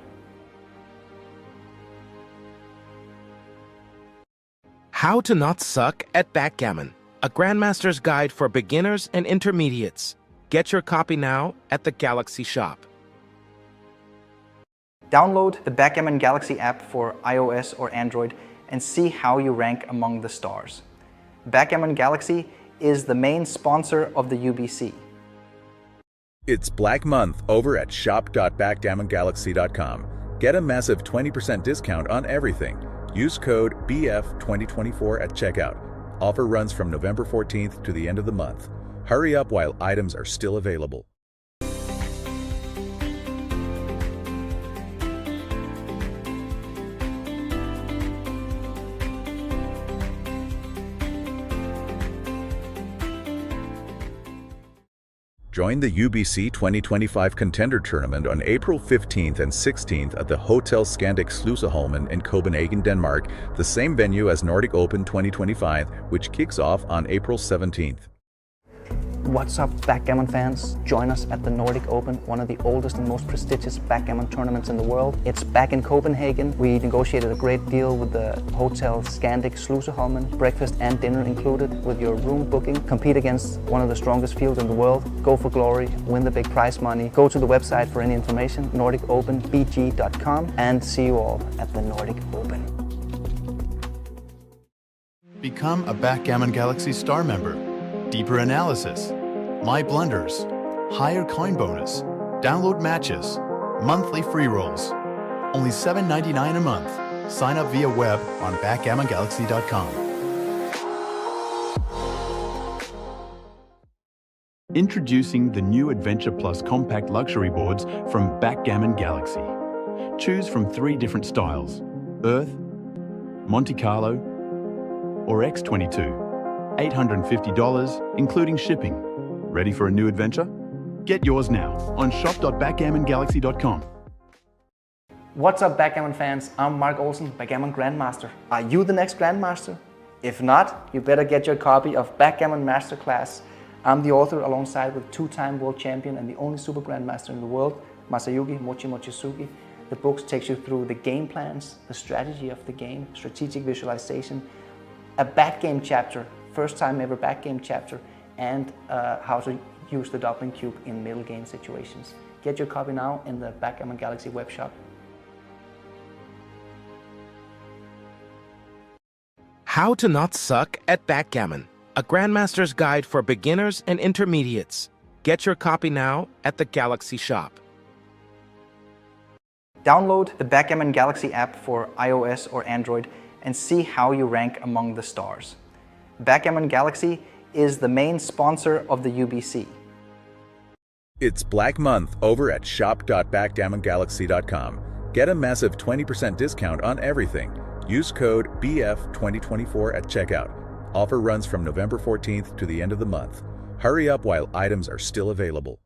How to Not Suck at Backgammon, a Grandmaster's Guide for Beginners and Intermediates. Get your copy now at the Galaxy shop. Download the Backgammon Galaxy app for iOS or Android and see how you rank among the stars. Backgammon Galaxy is the main sponsor of the UBC. It's Black Month over at shop.backgammongalaxy.com. Get a massive 20% discount on everything. Use code BF2024 at checkout. Offer runs from November 14th to the end of the month. Hurry up while items are still available. Join the UBC 2025 Contender Tournament on April 15th and 16th at the Hotel Scandic Sluseholmen in Copenhagen, Denmark, the same venue as Nordic Open 2025, which kicks off on April 17th. What's up, backgammon fans? Join us at the Nordic Open, one of the oldest and most prestigious backgammon tournaments in the world. It's back in Copenhagen. We negotiated a great deal with the hotel Scandic Sluseholmen, breakfast and dinner included with your room booking. Compete against one of the strongest fields in the world. Go for glory, win the big prize money. Go to the website for any information, nordicopenbg.com, and see you all at the Nordic Open. Become a Backgammon Galaxy Star member. Deeper analysis, my blunders, higher coin bonus, download matches, monthly free rolls. Only $7.99 a month. Sign up via web on backgammongalaxy.com. Introducing the new Adventure Plus compact luxury boards from Backgammon Galaxy. Choose from 3 different styles: Earth, Monte Carlo, or X22. $850, including shipping. Ready for a new adventure? Get yours now on shop.backgammongalaxy.com. What's up, backgammon fans? I'm Mark Olsen, Backgammon Grandmaster. Are you the next Grandmaster? If not, you better get your copy of Backgammon Masterclass. I'm the author alongside with 2-time world champion and the only Super Grandmaster in the world, Masayuki Mochizuki. The book takes you through the game plans, the strategy of the game, strategic visualization, a backgame chapter, first time ever backgame chapter, and how to use the doubling cube in middle game situations. Get your copy now in the Backgammon Galaxy web shop. How to Not Suck at Backgammon, a Grandmaster's Guide for Beginners and Intermediates. Get your copy now at the Galaxy shop. Download the Backgammon Galaxy app for iOS or Android and see how you rank among the stars. Backgammon Galaxy is the main sponsor of the UBC. It's Black Month over at shop.backgammongalaxy.com. Get a massive 20% discount on everything. Use code BF2024 at checkout. Offer runs from November 14th to the end of the month. Hurry up while items are still available.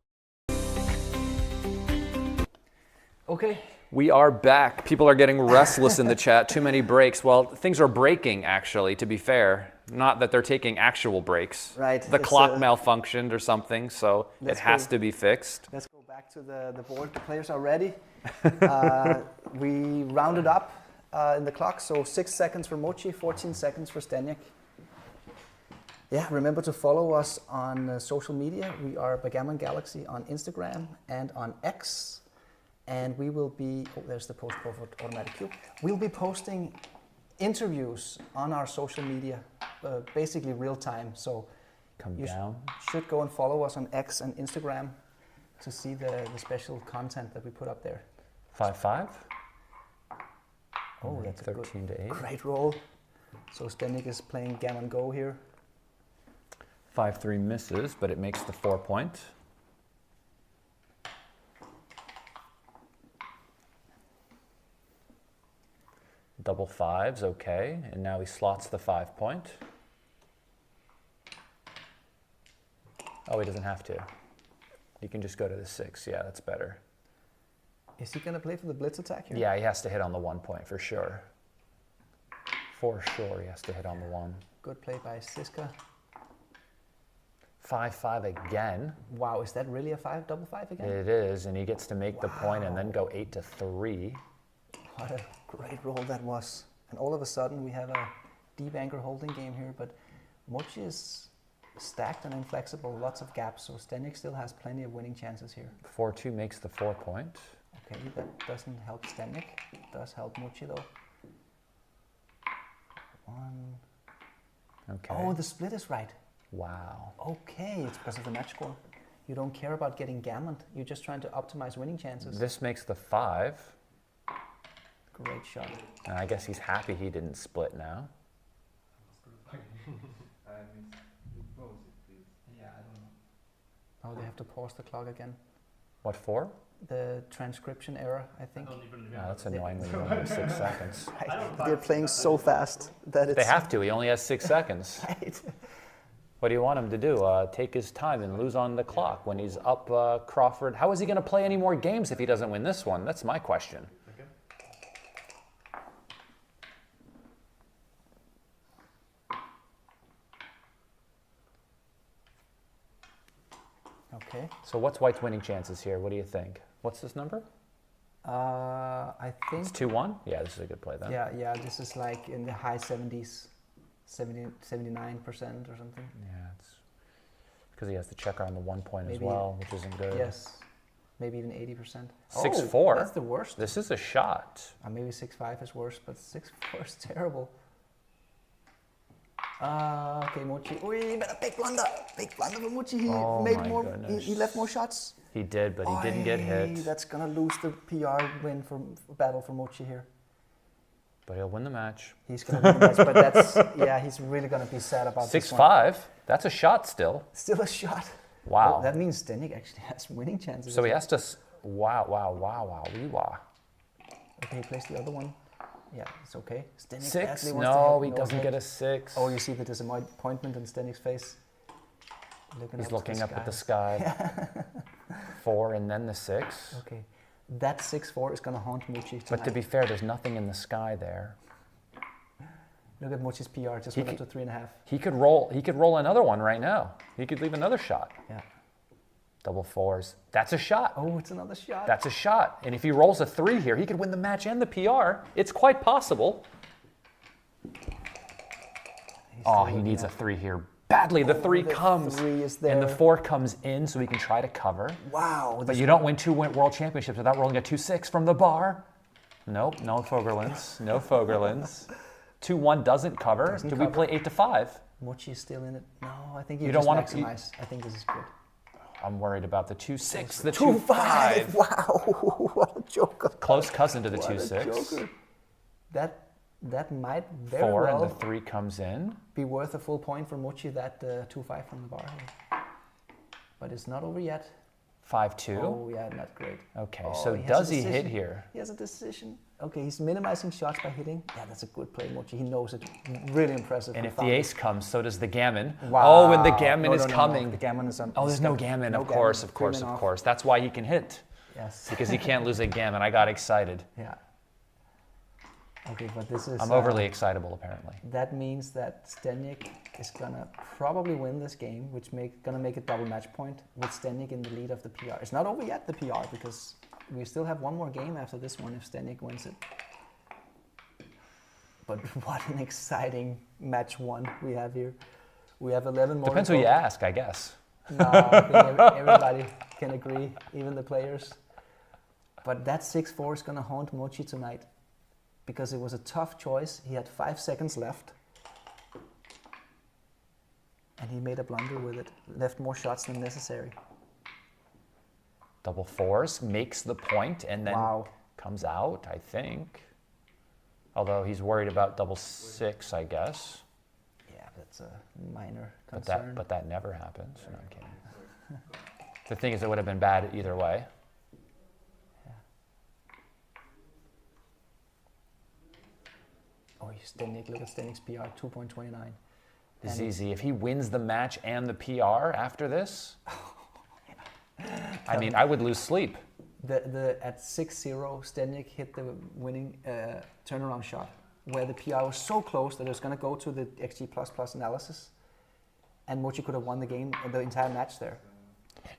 Okay. We are back. People are getting restless in the chat. Too many breaks. Well, things are breaking, actually, to be fair. Not that they're taking actual breaks. Right. The clock malfunctioned or something, so it has to be fixed. Let's go back to the board. The players are ready. We rounded up in the clock, so 6 seconds for Mochi, 14 seconds for Zdenek. Yeah, remember to follow us on social media. We are Backgammon Galaxy on Instagram and on X. And we will be, oh, there's the post for automatic cube. We'll be posting interviews on our social media, basically real time. So you should go and follow us on X and Instagram to see the special content that we put up there. 5-5. Oh, that's 13 to 8. Great roll. So Zdenek is playing Gammon Go here. 5-3 misses, but it makes the 4 point. Double 5's okay, and now he slots the 5 point. Oh, he doesn't have to. He can just go to the 6. Yeah, that's better. Is he going to play for the blitz attack here? Yeah, he has to hit on the 1 point for sure. For sure, he has to hit on the 1. Good play by Zizka. 5-5 again. Wow, is that really a double 5 again? It is, and he gets to make the point and then go 8-3. What a great roll that was. And all of a sudden we have a deep anchor holding game here, but Mochi is stacked and inflexible, lots of gaps, so Zdenek still has plenty of winning chances here. 4-2 makes the 4 point. Okay, that doesn't help Zdenek. It does help Mochi though. 1. Okay. Oh, the split is right. Wow. Okay, it's because of the match score. You don't care about getting gammoned. You're just trying to optimize winning chances. This makes the 5. Great shot. And I guess he's happy he didn't split now. Oh, they have to pause the clock again. What for? The transcription error, I think. Yeah, that's annoying when you only have 6 seconds. Right. They're playing so fast that it's... They have to. He only has 6 seconds. Right. What do you want him to do? Take his time and lose on the clock when he's up Crawford? How is he going to play any more games if he doesn't win this one? That's my question. Okay. So what's White's winning chances here? What do you think? What's this number? I think... It's 2-1? Yeah, this is a good play then. Yeah, this is like in the high 70s, 79% or something. Yeah, it's because he has to check on the 1 point as Maybe- well, which isn't good. Yes, maybe even 80%. 6-4. Oh, that's the worst. This is a shot. Maybe 6-5 is worse, but 6-4 is terrible. Okay, Mochi. Oi, but a big blunder for Mochi. He Oh made my more. goodness. He left more shots. He did, but he didn't get hit. That's gonna lose the PR win for battle for Mochi here. But he'll win the match. He's gonna win the match, but that's he's really gonna be sad about this one. 6-5. That's a shot still. Still a shot. Wow. Well, that means Zdenek actually has winning chances. So he has to. Wow. Okay, he plays the other one. Yeah, it's okay. Zdenek 6? badly wants to No, hit. he doesn't hit. get a 6. Oh, you see the disappointment in Zdenek's face. He's looking up at the sky. 4 and then the 6. Okay, that 6-4 is gonna haunt Mochi tonight. But to be fair, there's nothing in the sky there. Look at Mochi's PR, just went up to 3.5. He could roll another one right now. He could leave another shot. Yeah. Double 4s. That's a shot. Oh, it's another shot. That's a shot. And if he rolls a 3 here, he could win the match and the PR. It's quite possible. He needs a 3 here badly. The 3 comes. 3 is there. And the 4 comes in so he can try to cover. Wow. But you don't win 2 world championships without rolling a 2-6 from the bar. Nope, no Fogerlands. No Fogerlands. 2-1 doesn't cover. Do we play 8-5? Mochi is still in it. No, I think you don't just want to maximize. I think this is good. I'm worried about the 2-6, the 2-5. 2-5. Wow, what a joker. Close cousin to the What a 2-6. joker. That might very 4 well and the 3 comes in. be worth a full point for Mochi, that 2-5 from the bar here. But it's not over yet. 5-2. Oh, yeah, not great. Okay, Oh, so he has does a he hit decision. here? He has a decision. Okay, he's minimizing shots by hitting. Yeah, that's a good play, Mochi. He knows it. Really impressive. And He if the found it. ace comes, so does the gammon. Wow. Oh, and the gammon No, is no, no, coming. No. The gammon is on. Oh, there's no gammon, of course. 3 men off. That's why he can hit. Yes. Because he can't lose a gammon. I got excited. Yeah. Okay, but this is... I'm overly excitable, apparently. That means that Zdenek is gonna probably win this game, which gonna make it double match point with Zdenek in the lead of the PR. It's not over yet, the PR, because we still have one more game after this one if Zdenek wins it. But what an exciting match 1 we have here. We have 11 more. Depends who you ask, I guess. No, I think everybody can agree, even the players. But that 6-4 is gonna haunt Mochi tonight, because it was a tough choice. He had 5 seconds left. And he made a blunder with it. Left more shots than necessary. Double 4s makes the point and then Wow. comes out, I think. Although he's worried about double 6, I guess. Yeah, that's a minor concern. But that never happens. No, I'm kidding. The thing is, it would have been bad either way. Yeah. Oh, Zdenek, look at Zdenek's PR, 2.29. It's easy. If he wins the match and the PR after this, I mean, I would lose sleep. At 6-0, Zdenek hit the winning turnaround shot, where the PR was so close that it was going to go to the XG++ analysis, and Mochi could have won the game, the entire match there.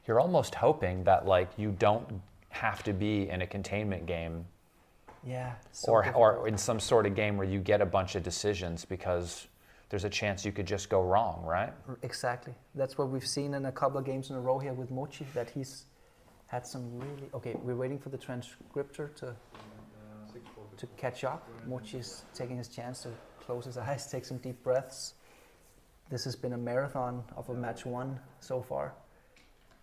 You're almost hoping that like you don't have to be in a containment game, Yeah. or in some sort of game where you get a bunch of decisions, because there's a chance you could just go wrong, right? Exactly. That's what we've seen in a couple of games in a row here with Mochi, that he's had some really... Okay, we're waiting for the transcriptor to catch up. Mochi's taking his chance to close his eyes, take some deep breaths. This has been a marathon of a match 1 so far.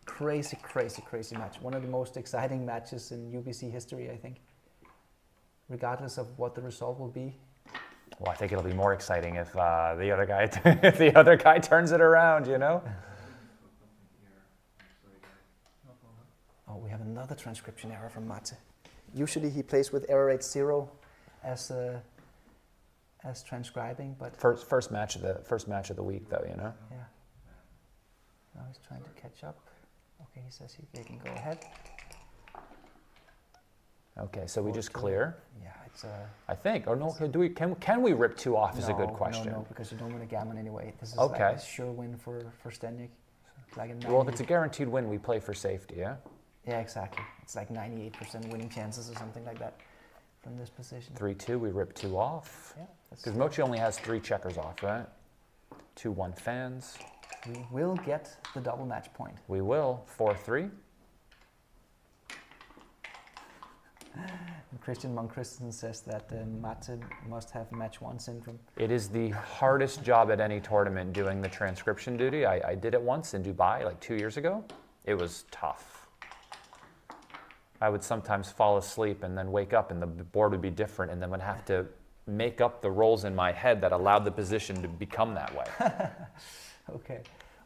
Crazy, crazy, crazy match. One of the most exciting matches in UBC history, I think. Regardless of what the result will be. Well, I think it'll be more exciting if the other guy if the other guy turns it around, you know. Oh, we have another transcription error from Mate. Usually he plays with error rate 0 as transcribing, but First match of the week, though, you know. yeah. Now he's trying to catch up. Okay, he says they can go ahead. Okay, so we just clear. Yeah, it's I think. Or no? Can we rip 2 off? Is a good question. No, because you don't win a gammon anyway. This is Okay. like a sure win for Zdenek. like a Well, if it's a guaranteed win, we play for safety, yeah? Yeah, exactly. It's like 98% winning chances or something like that from this position. 3-2, we rip 2 off. Yeah, Because Mochi only has 3 checkers off, right? 2-1 fans. we will get the double match point. We will. 4-3. Christian Monk Christensen says that Mate must have match 1 syndrome. It is the hardest job at any tournament doing the transcription duty. I did it once in Dubai like 2 years ago. It was tough. I would sometimes fall asleep and then wake up and the board would be different and then would have to make up the rolls in my head that allowed the position to become that way. Okay.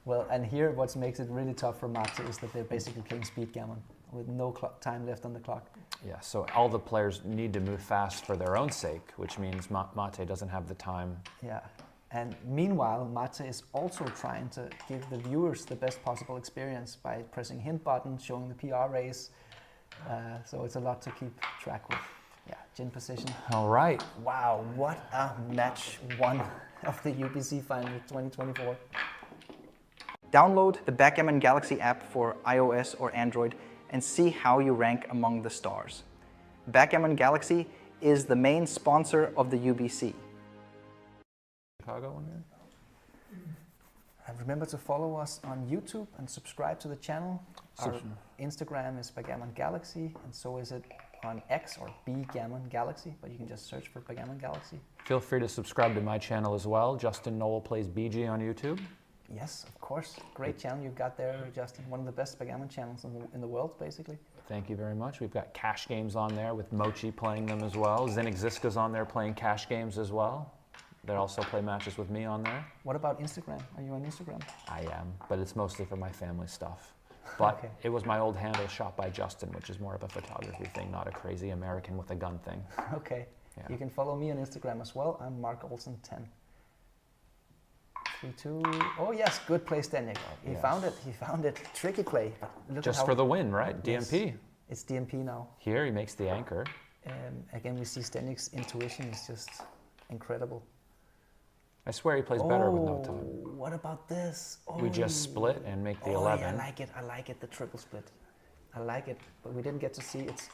Well, and here what makes it really tough for Mate is that they're basically playing speed gammon with no time left on the clock. Yeah, so all the players need to move fast for their own sake, which means Mate doesn't have the time. Yeah. And meanwhile, Mate is also trying to give the viewers the best possible experience by pressing hint button, showing the PR race. So it's a lot to keep track with. Yeah, Jin position. All right. Wow, what a match 1 of the UBC Final 2024. Download the Backgammon Galaxy app for iOS or Android and see how you rank among the stars. Backgammon Galaxy is the main sponsor of the UBC. Chicago one here? And remember to follow us on YouTube and subscribe to the channel. Our Instagram is Backgammon Galaxy, and so is it on X or Bgammon Galaxy, but you can just search for Backgammon Galaxy. Feel free to subscribe to my channel as well. Justin Noel Plays BG on YouTube. Yes, of course. Great channel you've got there, Justin. One of the best Backgammon channels in the world, basically. Thank you very much. We've got cash games on there with Mochi playing them as well. Zdenek Zizka's on there playing cash games as well. They also play matches with me on there. What about Instagram? Are you on Instagram? I am, but it's mostly for my family stuff. But Okay. It was my old handle shot by Justin, which is more of a photography thing, not a crazy American with a gun thing. Okay. Yeah. You can follow me on Instagram as well. I'm Mark Olsen 10. 3-2. Oh yes, good play, Zdenek. He Yes. found it. He found it. Tricky play. But look Just at how for the win, right? Yes. DMP. It's DMP now. Here he makes the anchor. Again, we see Zdenek's intuition is just incredible. I swear he plays better with no time. What about this? Oh. We just split and make the Oh, 11. yeah, I like it. I like it. The triple split. I like it, but we didn't get to see it.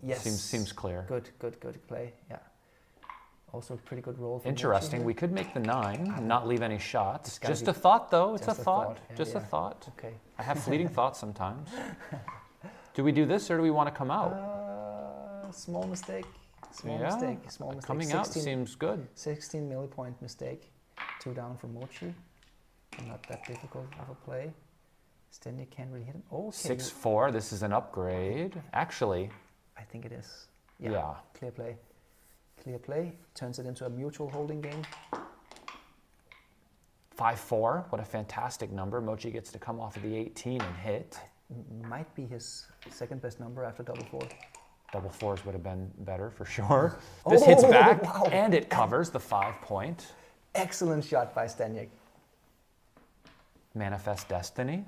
Yes. Seems clear. Good play. Yeah. Also a pretty good roll. For Interesting. Mochi We could make the 9 and not leave any shots. gotta Just be- a thought, though. It's a just a thought. thought. Yeah, Just a yeah. thought. Okay. I have fleeting thoughts sometimes. Do we do this or do we want to come out? Small mistake. Small Yeah. mistake. Small mistake. Coming out seems good. 16 millipoint mistake. 2 down for Mochi. Not that difficult of a play. Zdenek can't really hit him. Okay. 6-4. This is an upgrade. Actually, I think it is. yeah. Clear play. Clear play. Turns it into a mutual holding game. 5-4. What a fantastic number. Mochi gets to come off of the 18 and hit. Might be his second best number after double 4. Double 4s would have been better for sure. This hits back wow. and it covers the 5 point. Excellent shot by Zdenek. Manifest destiny.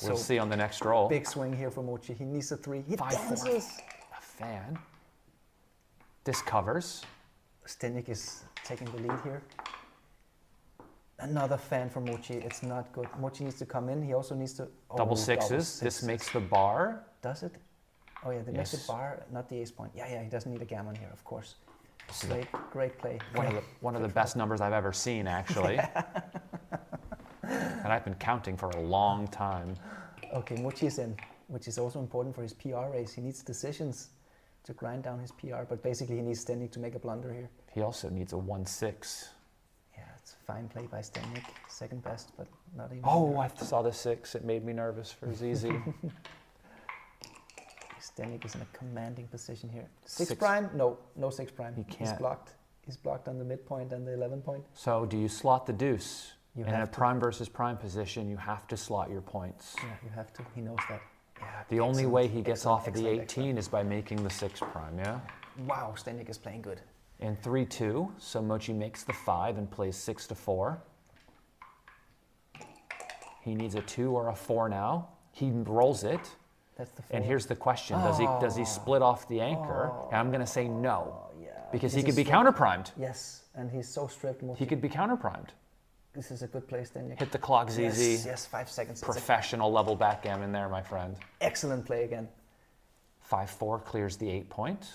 We'll So, see on the next roll. Big swing here for Mochi. He needs a 3. He 5-4. dances. A fan. This covers. Zdenek is taking the lead here. Another fan for Mochi. It's not good. Mochi needs to come in. He also needs to... Double sixes. This makes the bar. Does it? Oh yeah, they make the Yes. bar, not the ace point. Yeah, he doesn't need a gammon here, of course. This is Great play. one of the best numbers I've ever seen, actually. And I've been counting for a long time. Okay, Mochi is in, which is also important for his PR race. He needs decisions to grind down his PR, but basically he needs Zdenek to make a blunder here. He also needs a 1-6. Yeah, it's a fine play by Zdenek. Second best, but not even... Oh, I saw the 6. It made me nervous for Zizi. Zdenek is in a commanding position here. 6 Six. prime? No 6 prime. He He's can't. blocked. He's blocked on the midpoint and the 11 point. So do you slot the deuce? You In a have to. prime versus prime position, you have to slot your points. Yeah, you have to. He knows that. Yeah, The only way he gets excellent, off of the excellent, 18 is by making the 6 prime, yeah? Wow, Zdenek is playing good. And 3-2, so Mochi makes the 5 and plays 6-4. He needs a 2 or a 4 now. He rolls it. That's the 4. And here's the question, does he split off the anchor? And I'm gonna say no, Oh, yeah. because This he could is be so- counter-primed. Yes, and he's so stripped. Mochi. He could be counter-primed. This is a good place, Zdenek. Hit the clock, ZZ. Yes, yes, 5 seconds. It's Professional level backgammon there, my friend. excellent play again. 5-4 clears the 8 point.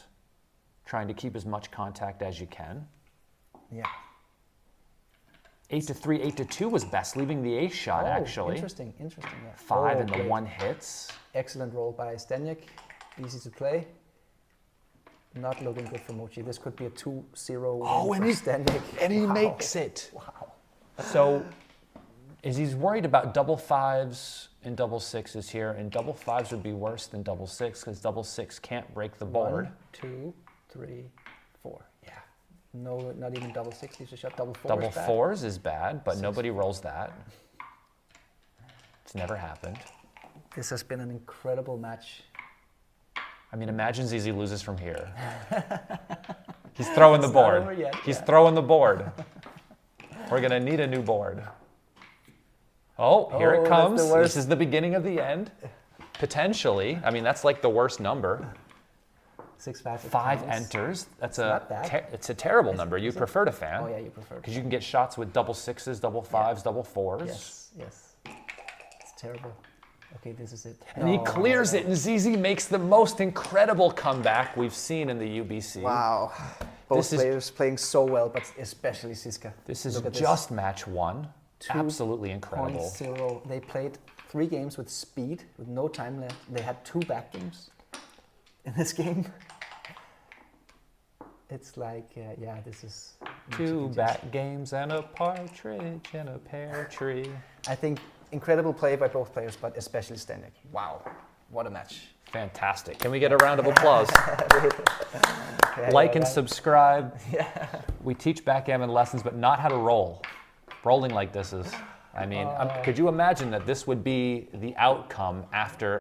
Trying to keep as much contact as you can. Yeah. 8-3, 8-2 was best, leaving the ace shot, actually. Interesting, interesting. Yeah. 5 and the great. 1 hits. Excellent roll by Zdenek. Easy to play. Not looking good for Mochi. This could be a 2-0 win for Zdenek. And he makes it. Wow. So, he's worried about double 5s and double 6s here, and double 5s would be worse than double 6 because double 6 can't break the board. 1, 2, 3, 4. Yeah. No, not even double 6 leaves a shot. Double 4 Double is bad. 4s is bad, but nobody rolls that. It's never happened. This has been an incredible match. I mean, imagine ZZ loses from here. He's throwing the It's not board. over yet, He's yeah. throwing the board. We're going to need a new board. Oh, here it that's comes. the worst. This is the beginning of the end. Potentially. I mean, that's like the worst number. 6-5. 5 enters. That's not bad. it's a terrible number. You prefer to fan. Oh yeah, you prefer. Because you can get shots with double 6s, double 5s, double 4s. Yes, yes. It's terrible. Okay, this is it. And he clears it, and ZZ makes the most incredible comeback we've seen in the UBC. Wow. Both This is- players playing so well, but especially Zizka. This is Look at just match 1. 2 Absolutely incredible. 0. They played 3 games with speed, with no time left. They had 2 back games in this game. It's like, yeah, this is... 2 back games and a partridge in a pear tree. I think incredible play by both players, but especially Zdenek. Wow, what a match. Fantastic. Can we get a round of applause? Yeah, Like yeah, and right. subscribe. We teach backgammon lessons, but not how to roll. Rolling like this is, I mean, could you imagine that this would be the outcome after